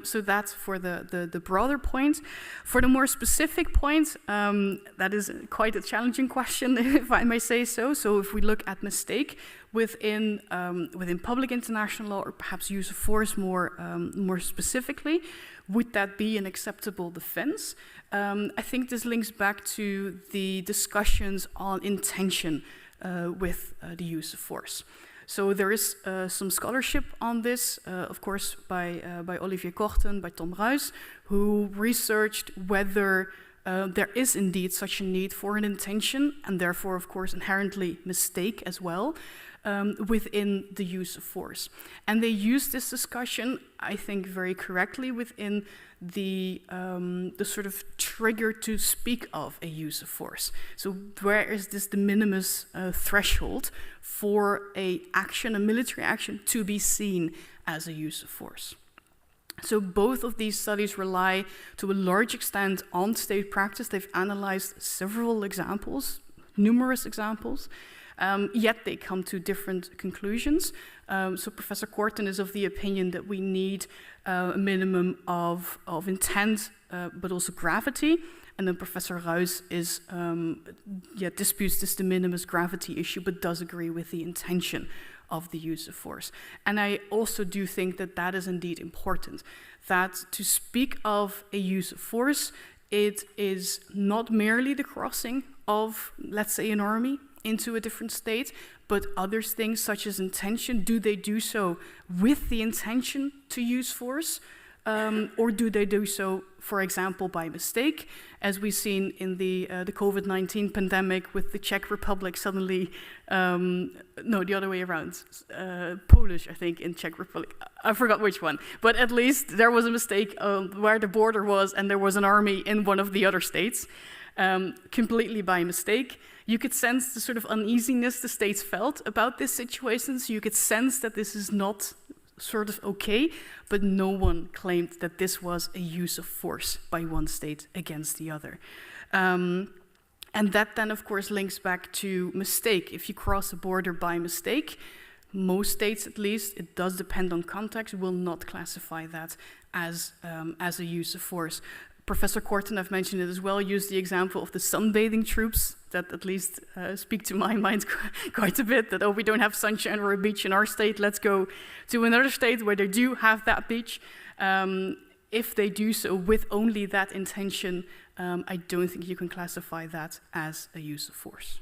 So that's for the broader point. For the more specific point, that is quite a challenging question, if I may say so. So if we look at mistake within public international law, or perhaps use of force more specifically, would that be an acceptable defense? I think this links back to the discussions on intention with the use of force. So there is some scholarship on this, of course, by Olivier Korten, by Tom Ruys, who researched whether there is indeed such a need for an intention, and therefore, of course, inherently mistake as well, within the use of force. And they used this discussion, I think, very correctly within the sort of trigger to speak of a use of force. So where is this de minimis threshold for a military action, to be seen as a use of force? So both of these studies rely to a large extent on state practice. They've analyzed several examples, numerous examples. yet they come to different conclusions. So Professor Korten is of the opinion that we need a minimum of intent, but also gravity. And then Professor Ruys is, disputes this de minimis gravity issue, but does agree with the intention of the use of force. And I also do think that that is indeed important, that to speak of a use of force, it is not merely the crossing of, let's say, an army into a different state, but other things such as intention. Do they do so with the intention to use force? Or do they do so, for example, by mistake, as we've seen in the COVID-19 pandemic with the Czech Republic suddenly, no, the other way around, Polish, I think, in Czech Republic. I forgot which one, but at least there was a mistake where the border was and there was an army in one of the other states, completely by mistake. You could sense the sort of uneasiness the states felt about this situation, so you could sense that this is not sort of okay, but no one claimed that this was a use of force by one state against the other. And that then, of course, links back to mistake. If you cross a border by mistake, most states, at least, it does depend on context, will not classify that as a use of force. Professor Korten, I've mentioned it as well, used the example of the sunbathing troops that at least speak to my mind quite a bit, that, oh, we don't have sunshine or a beach in our state, let's go to another state where they do have that beach. If they do so with only that intention, I don't think you can classify that as a use of force.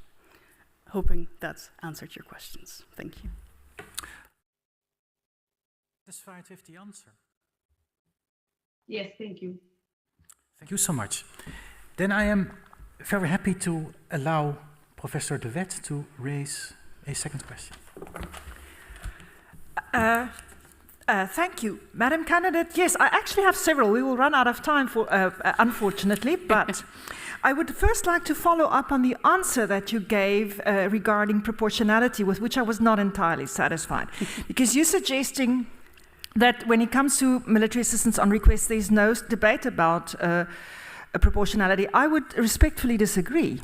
Hoping that answered your questions. Thank you. Satisfied with the answer? Yes, thank you. Thank you so much. Then I am very happy to allow Professor De Wet to raise a second question. Thank you, Madam Candidate. Yes, I actually have several. We will run out of time, unfortunately, but I would first like to follow up on the answer that you gave regarding proportionality, with which I was not entirely satisfied, because you're suggesting that when it comes to military assistance on request, there's no debate about proportionality. I would respectfully disagree.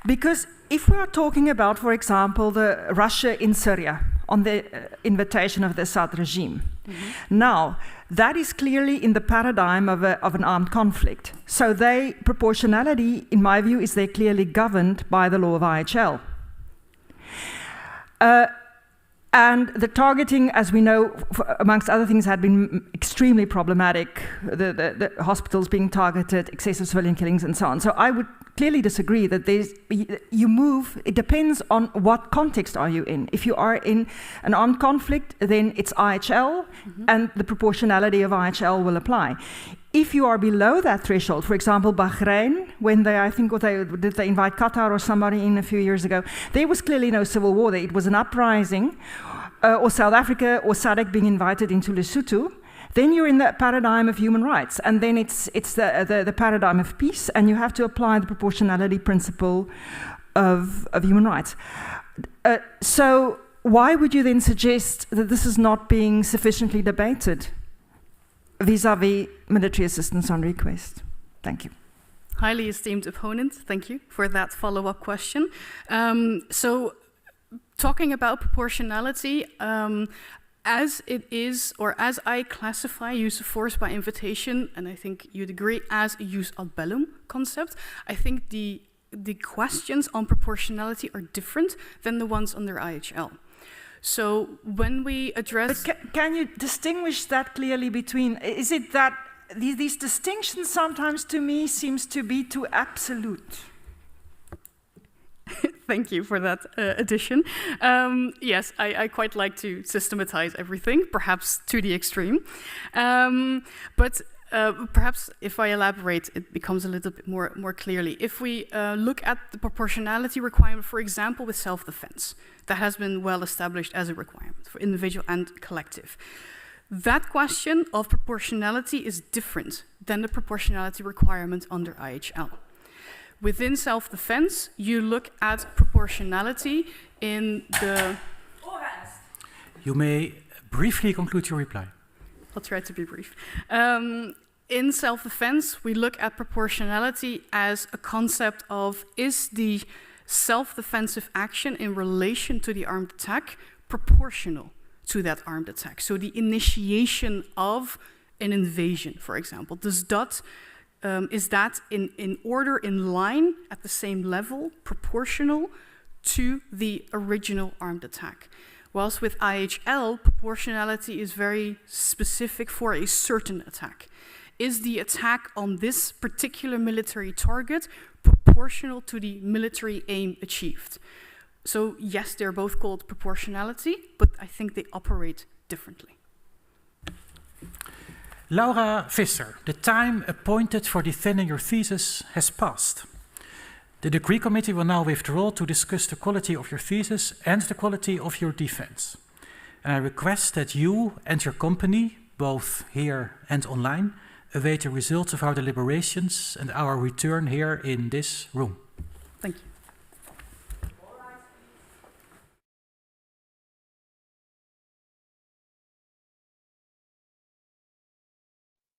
Because if we are talking about, for example, the Russia in Syria, on the invitation of the Assad regime, now, that is clearly in the paradigm of an armed conflict. So proportionality, in my view, is they're clearly governed by the law of IHL. And the targeting, as we know, amongst other things, had been extremely problematic, the hospitals being targeted, excessive civilian killings, and so on. So I would clearly disagree that you move, it depends on what context are you in. If you are in an armed conflict, then it's IHL, and the proportionality of IHL will apply. If you are below that threshold, for example, Bahrain, when did they invite Qatar or somebody in a few years ago, there was clearly no civil war there. It was an uprising, or South Africa or SADC being invited into Lesotho. Then you're in the paradigm of human rights, and then it's the paradigm of peace, and you have to apply the proportionality principle of human rights. So why would you then suggest that this is not being sufficiently debated vis-à-vis military assistance on request? Thank you. Highly esteemed opponent, thank you for that follow-up question. So talking about proportionality, as it is, or as I classify use of force by invitation, and I think you'd agree, as a jus ad bellum concept, I think the questions on proportionality are different than the ones under IHL. So when we address... But can you distinguish that clearly between... Is it that these distinctions sometimes to me seems to be too absolute? Thank you for that addition. Yes, I quite like to systematize everything, perhaps to the extreme. But perhaps if I elaborate, it becomes a little bit more clearly. If we look at the proportionality requirement, for example, with self-defense, that has been well established as a requirement for individual and collective. That question of proportionality is different than the proportionality requirement under IHL. Within self-defense, you look at proportionality in the... You may briefly conclude your reply. I'll try to be brief. In self-defense, we look at proportionality as a concept of, is the self-defensive action in relation to the armed attack proportional to that armed attack? So the initiation of an invasion, for example, is that in order, in line, at the same level, proportional to the original armed attack? Whilst with IHL, proportionality is very specific for a certain attack. Is the attack on this particular military target proportional to the military aim achieved? So yes, they're both called proportionality, but I think they operate differently. Laura Visser, the time appointed for defending your thesis has passed. The degree committee will now withdraw to discuss the quality of your thesis and the quality of your defense. And I request that you and your company, both here and online, await the results of our deliberations and our return here in this room. Thank you.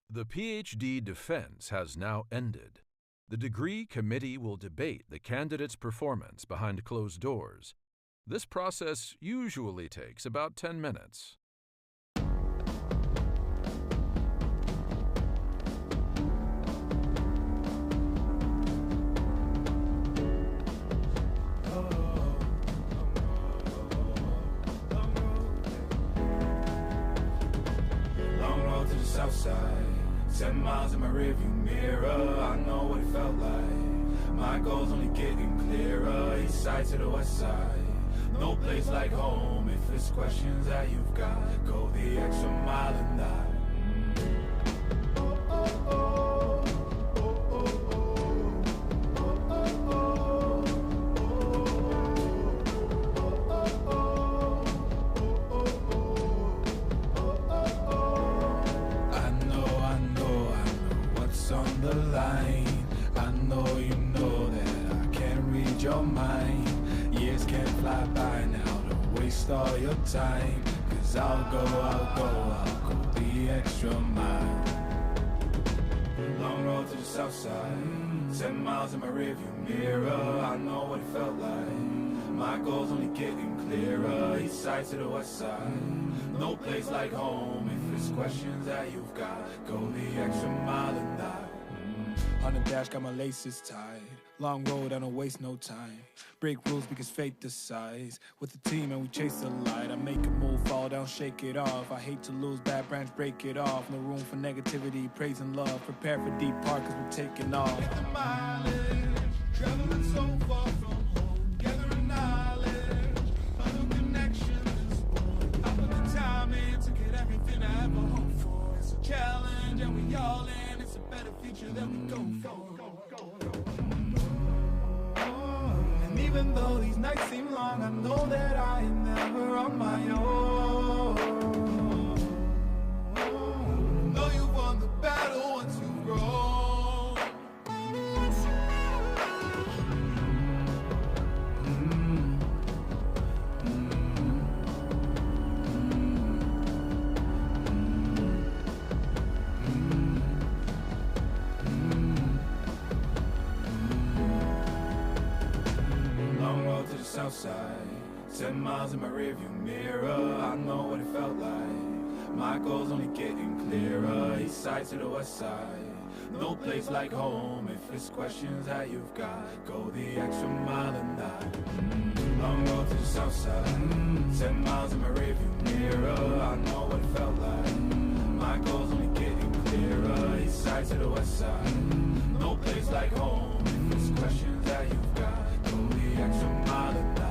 The PhD defense has now ended. The degree committee will debate the candidate's performance behind closed doors. This process usually takes about 10 minutes. Long road to the south side. 10 miles in my rearview mirror, I know what it felt like. My goal's only getting clearer, east side to the west side. No place like home, if it's questions that you've got, go the extra mile and die. All your time, 'cause I'll go the extra mile. Long road to the south side, 10 miles in my rearview mirror, I know what it felt like. My goal's only getting clearer, east side to the west side. No place like home, if it's questions that you've got, go the extra mile and die. On the dash, got my laces tied. Long road, I don't waste no time. Break rules because fate decides. With the team and we chase the light. I make a move, fall down, shake it off. I hate to lose, bad branch, break it off. No room for negativity, praise and love. Prepare for deep part cause we're taking off. Take the mileage, traveling so far from home. Gathering knowledge, other connections. I put the time in to get everything I ever hoped for. It's a challenge and we all in. It's a better future that we go for. Even though these nights seem long, I know that I am never on my own. Know you won the battle once you've grown. South side, 10 miles in my rearview mirror, I know what it felt like. My goal's only getting clearer, east side to the west side. No place like home, if it's questions that you've got, go the extra mile and die. Long road to the south side, 10 miles in my rearview mirror, I know what it felt like. My goal's only getting clearer, east side to the west side. No place like home, if it's questions that you've got, go the extra mile and die.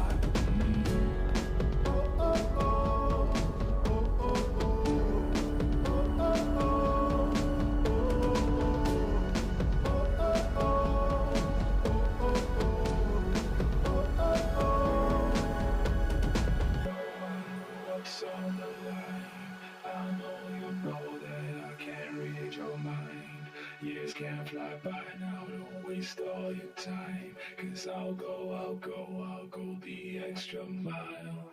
Years can't fly by now, don't waste all your time. 'Cause I'll go the extra mile.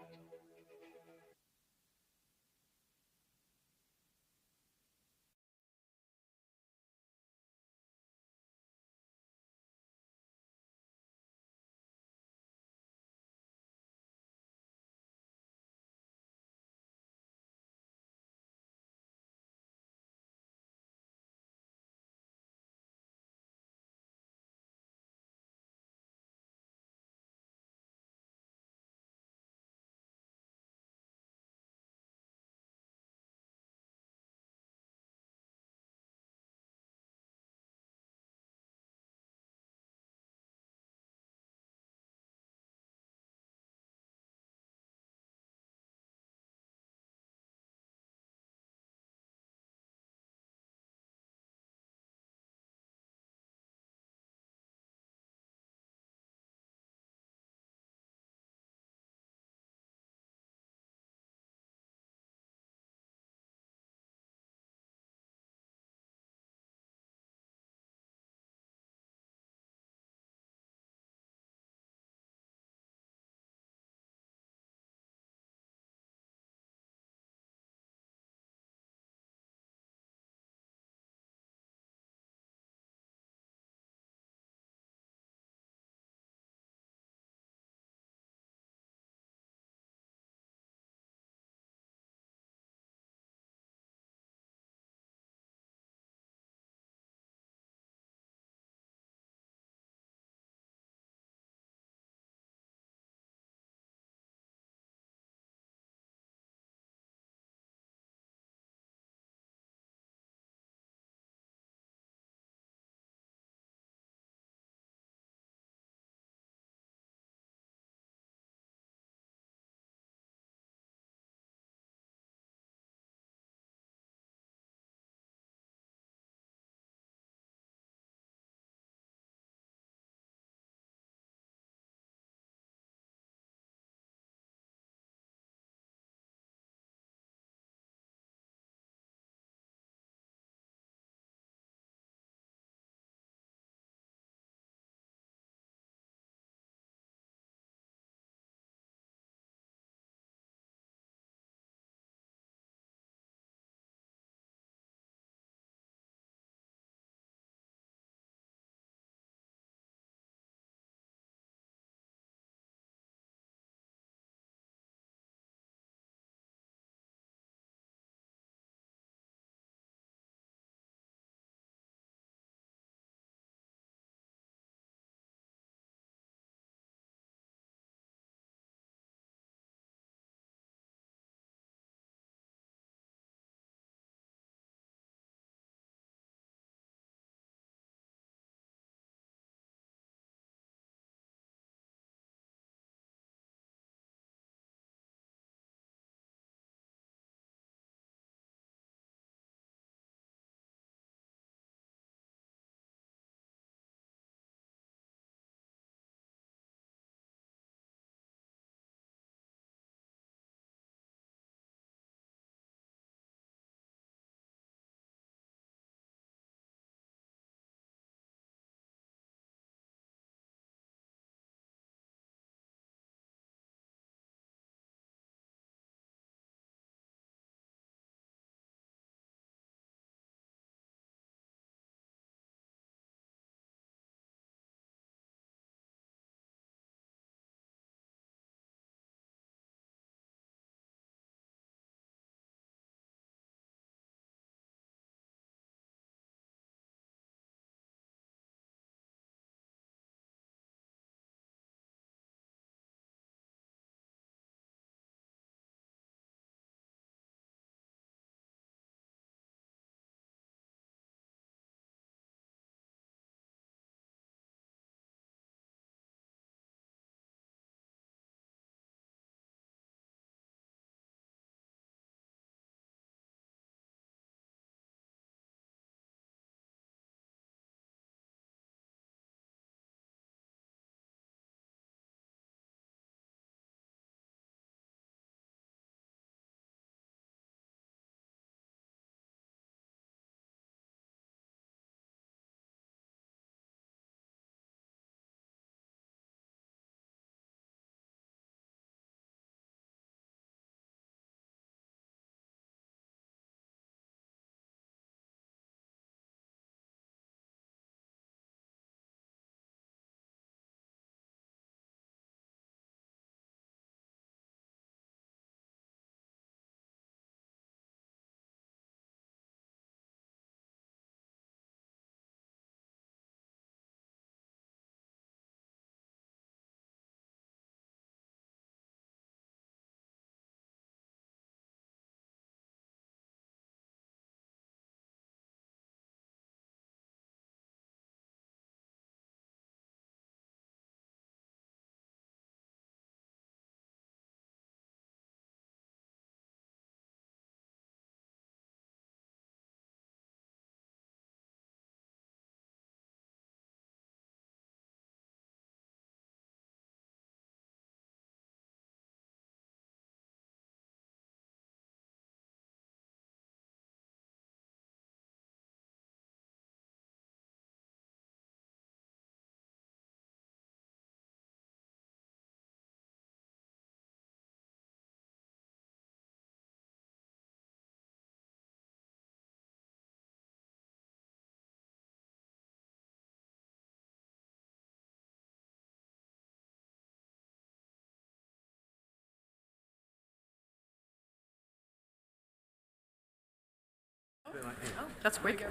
That's quick.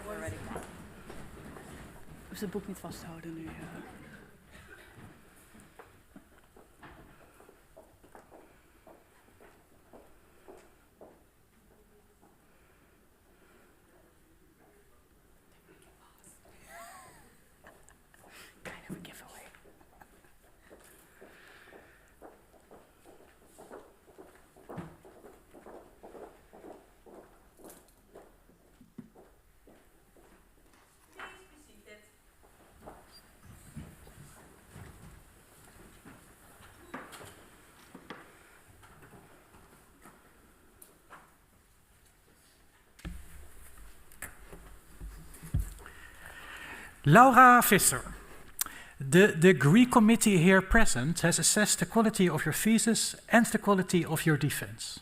Of ze het boek niet vasthouden nu. Kind of a giveaway. Laura Visser. The degree committee here present has assessed the quality of your thesis and the quality of your defense.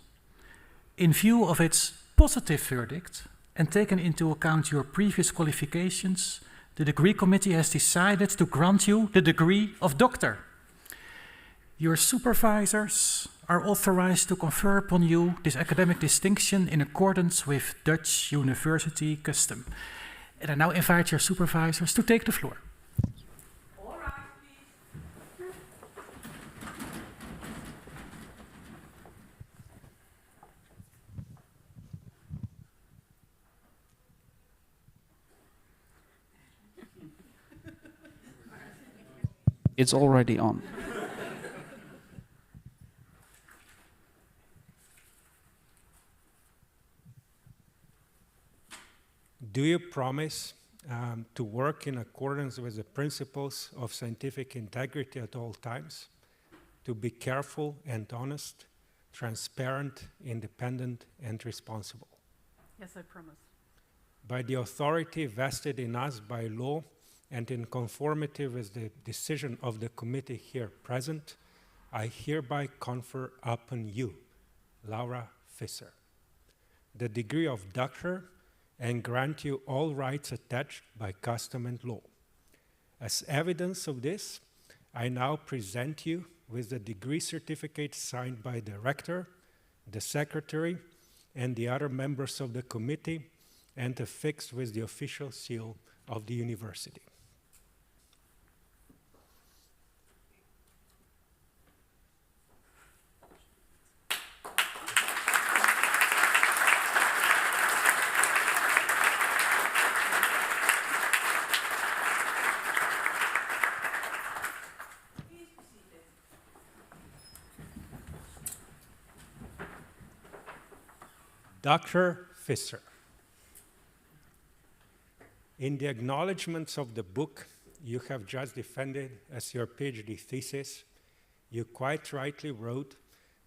In view of its positive verdict and taken into account your previous qualifications, the degree committee has decided to grant you the degree of doctor. Your supervisors are authorized to confer upon you this academic distinction in accordance with Dutch university custom. And I now invite your supervisors to take the floor. All right, please. It's already on. Do you promise to work in accordance with the principles of scientific integrity at all times, to be careful and honest, transparent, independent, and responsible? Yes, I promise. By the authority vested in us by law and in conformity with the decision of the committee here present, I hereby confer upon you, Laura Visser, the degree of doctor and grant you all rights attached by custom and law. As evidence of this, I now present you with the degree certificate signed by the rector, the secretary, and the other members of the committee, and affixed with the official seal of the university. Dr. Visser, in the acknowledgements of the book you have just defended as your PhD thesis, you quite rightly wrote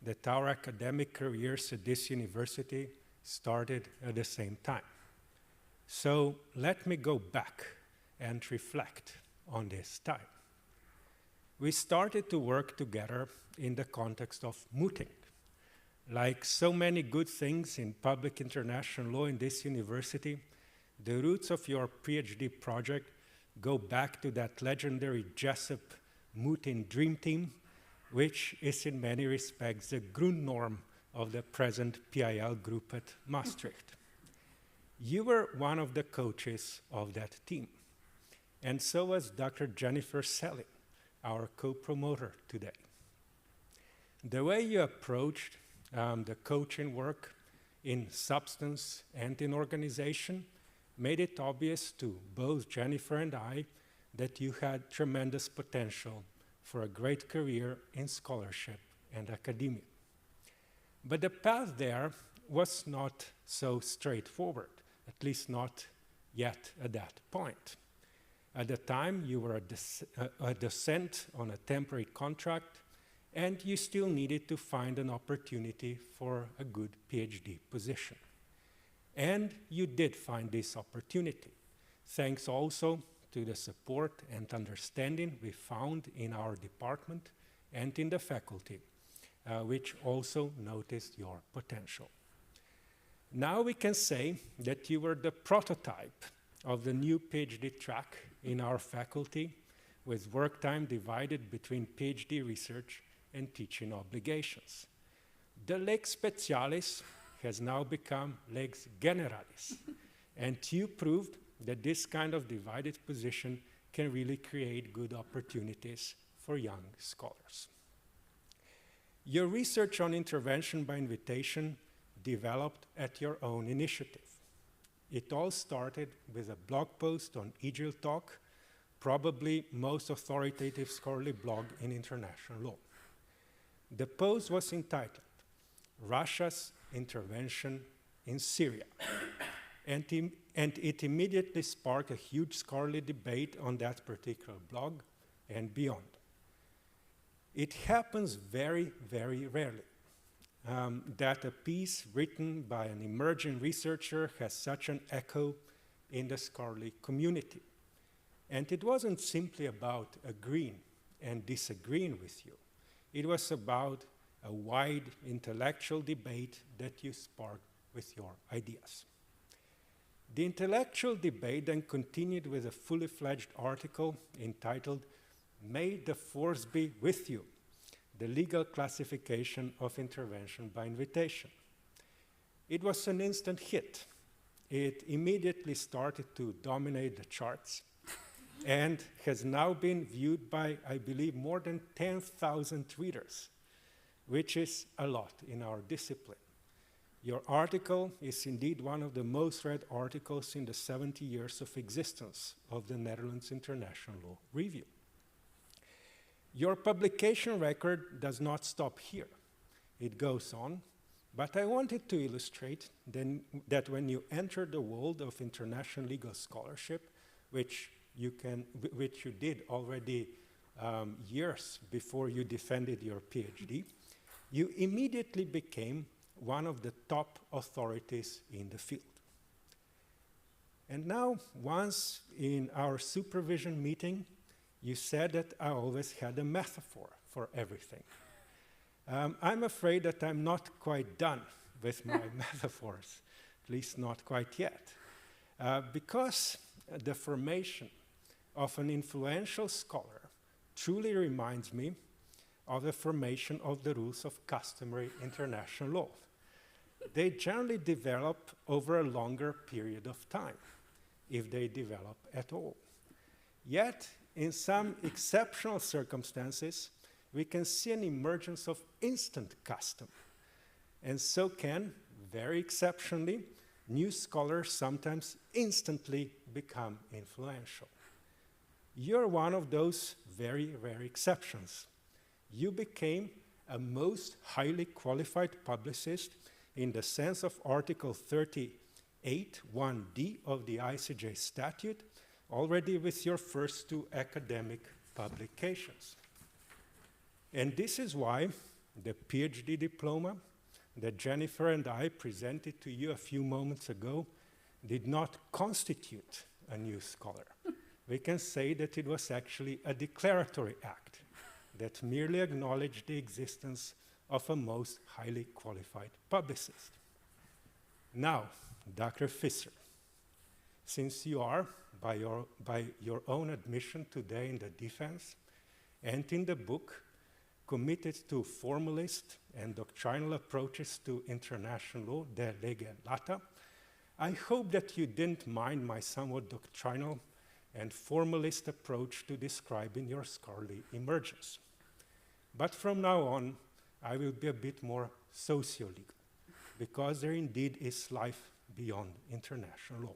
that our academic careers at this university started at the same time. So let me go back and reflect on this time. We started to work together in the context of mooting. Like so many good things in public international law in this university, the roots of your PhD project go back to that legendary Jessup mooting dream team, which is in many respects the Grundnorm of the present PIL group at Maastricht. You were one of the coaches of that team, and so was Dr. Jennifer Selling, our co-promoter today. The way you approached the coaching work in substance and in organization made it obvious to both Jennifer and I that you had tremendous potential for a great career in scholarship and academia. But the path there was not so straightforward, at least not yet at that point. At the time, you were a docent on a temporary contract, and you still needed to find an opportunity for a good PhD position. And you did find this opportunity, thanks also to the support and understanding we found in our department and in the faculty, which also noticed your potential. Now we can say that you were the prototype of the new PhD track in our faculty, with work time divided between PhD research and teaching obligations. The lex specialis has now become lex generalis, And you proved that this kind of divided position can really create good opportunities for young scholars. Your research on intervention by invitation developed at your own initiative. It all started with a blog post on Egil Talk, probably most authoritative scholarly blog in international law. The post was entitled, Russia's Intervention in Syria. And it immediately sparked a huge scholarly debate on that particular blog and beyond. It happens very, very rarely that a piece written by an emerging researcher has such an echo in the scholarly community. And it wasn't simply about agreeing and disagreeing with you. It was about a wide intellectual debate that you sparked with your ideas. The intellectual debate then continued with a fully fledged article entitled, May the Force Be With You, the legal classification of intervention by invitation. It was an instant hit. It immediately started to dominate the charts and has now been viewed by, I believe, more than 10,000 readers, which is a lot in our discipline. Your article is indeed one of the most read articles in the 70 years of existence of the Netherlands International Law Review. Your publication record does not stop here. It goes on, but I wanted to illustrate that when you enter the world of international legal scholarship, which you did already years before you defended your PhD, you immediately became one of the top authorities in the field. And now, once in our supervision meeting, you said that I always had a metaphor for everything. I'm afraid that I'm not quite done with my metaphors, at least not quite yet, because the formation of an influential scholar truly reminds me of the formation of the rules of customary international law. They generally develop over a longer period of time, if they develop at all. Yet, in some exceptional circumstances, we can see an emergence of instant custom. And so can, very exceptionally, new scholars sometimes instantly become influential. You're one of those very rare exceptions. You became a most highly qualified publicist in the sense of Article 38(1)(d) of the ICJ statute, already with your first 2 academic publications. And this is why the PhD diploma that Jennifer and I presented to you a few moments ago did not constitute a new scholar. We can say that it was actually a declaratory act that merely acknowledged the existence of a most highly qualified publicist. Now, Dr. Visser, since you are, by your own admission today in the defense and in the book, committed to formalist and doctrinal approaches to international law, de lege lata, I hope that you didn't mind my somewhat doctrinal and formalist approach to describing your scholarly emergence. But from now on, I will be a bit more socio-legal, because there indeed is life beyond international law.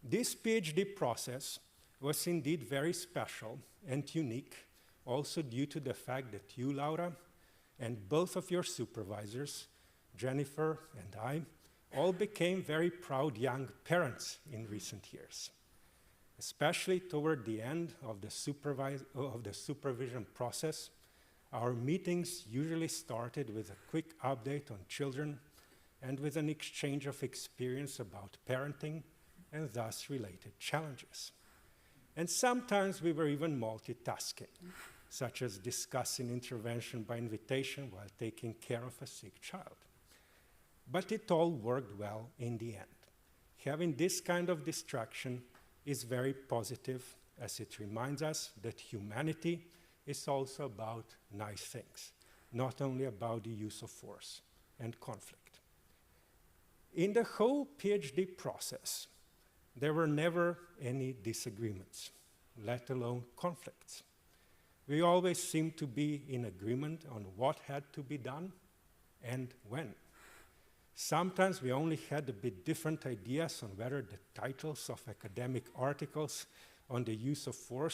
This PhD process was indeed very special and unique, also due to the fact that you, Laura, and both of your supervisors, Jennifer and I, all became very proud young parents in recent years. Especially toward the end of the supervision process, our meetings usually started with a quick update on children and with an exchange of experience about parenting and thus related challenges. And sometimes we were even multitasking, such as discussing intervention by invitation while taking care of a sick child. But it all worked well in the end. Having this kind of distraction is very positive, as it reminds us that humanity is also about nice things, not only about the use of force and conflict. In the whole PhD process, there were never any disagreements, let alone conflicts. We always seemed to be in agreement on what had to be done and when. Sometimes we only had a bit different ideas on whether the titles of academic articles on the use of force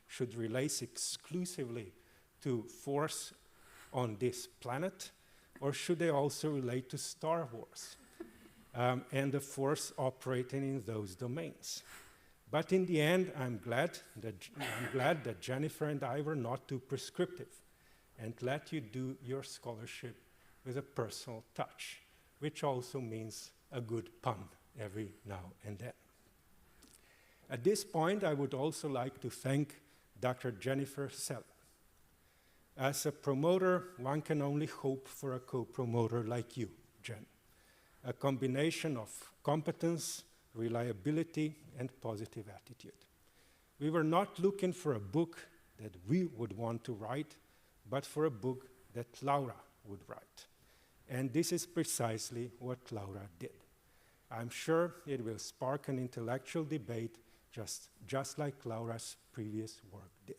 should relate exclusively to force on this planet, or should they also relate to Star Wars and the force operating in those domains. But in the end, I'm glad that Jennifer and I were not too prescriptive and let you do your scholarship with a personal touch, which also means a good pun every now and then. At this point, I would also like to thank Dr. Jennifer Seller. As a promoter, one can only hope for a co-promoter like you, Jen. A combination of competence, reliability, and positive attitude. We were not looking for a book that we would want to write, but for a book that Laura would write. And this is precisely what Laura did. I'm sure it will spark an intellectual debate just like Laura's previous work did.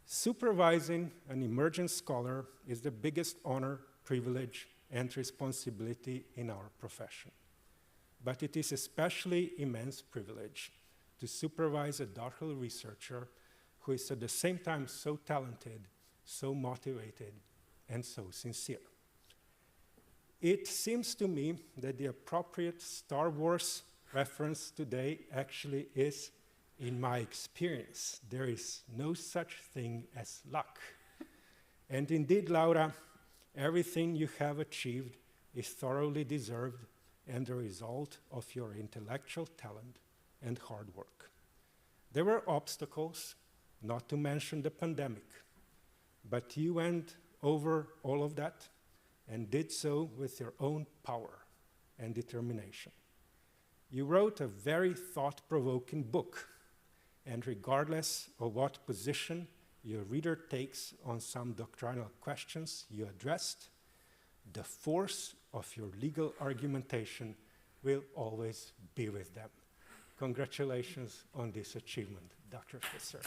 Supervising an emerging scholar is the biggest honor, privilege, and responsibility in our profession. But it is especially immense privilege to supervise a doctoral researcher who is at the same time so talented, so motivated, and so sincere. It seems to me that the appropriate Star Wars reference today actually is, in my experience, there is no such thing as luck. And indeed, Laura, everything you have achieved is thoroughly deserved and the result of your intellectual talent and hard work. There were obstacles, not to mention the pandemic, but you went over all of that and did so with your own power and determination. You wrote a very thought-provoking book, and regardless of what position your reader takes on some doctrinal questions you addressed, the force of your legal argumentation will always be with them. Congratulations on this achievement, Dr. Visser.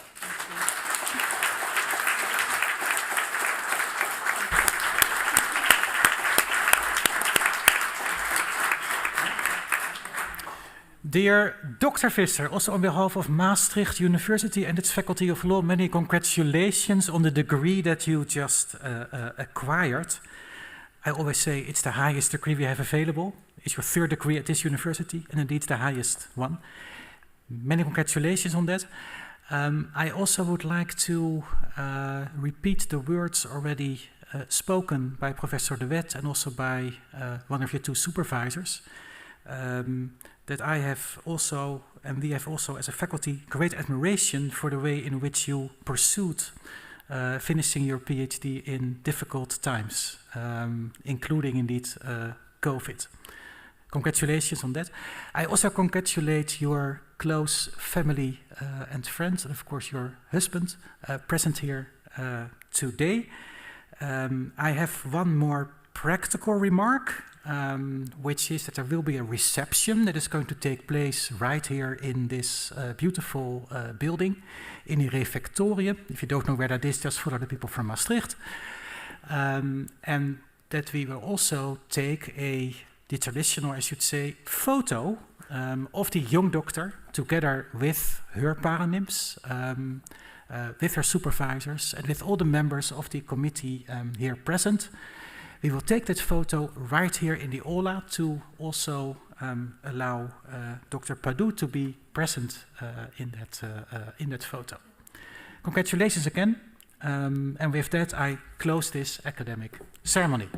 Dear Dr. Visser, also on behalf of Maastricht University and its Faculty of Law, many congratulations on the degree that you just acquired. I always say it's the highest degree we have available. It's your third degree at this university, and indeed the highest one. Many congratulations on that. I also would like to repeat the words already spoken by Professor De Wet and also by one of your two supervisors. That I have also, and we have also as a faculty, great admiration for the way in which you pursued finishing your PhD in difficult times, including indeed COVID. Congratulations on that. I also congratulate your close family and friends, and of course your husband, present here today. I have one more practical remark. Which is that there will be a reception that is going to take place right here in this beautiful building, in the refectorium. If you don't know where that is, just follow the people from Maastricht. And that we will also take the traditional, I should say, photo of the young doctor together with her paranims, with her supervisors, and with all the members of the committee here present. We will take that photo right here in the aula to also allow Dr. Padou to be present in that photo. Congratulations again, and with that I close this academic ceremony.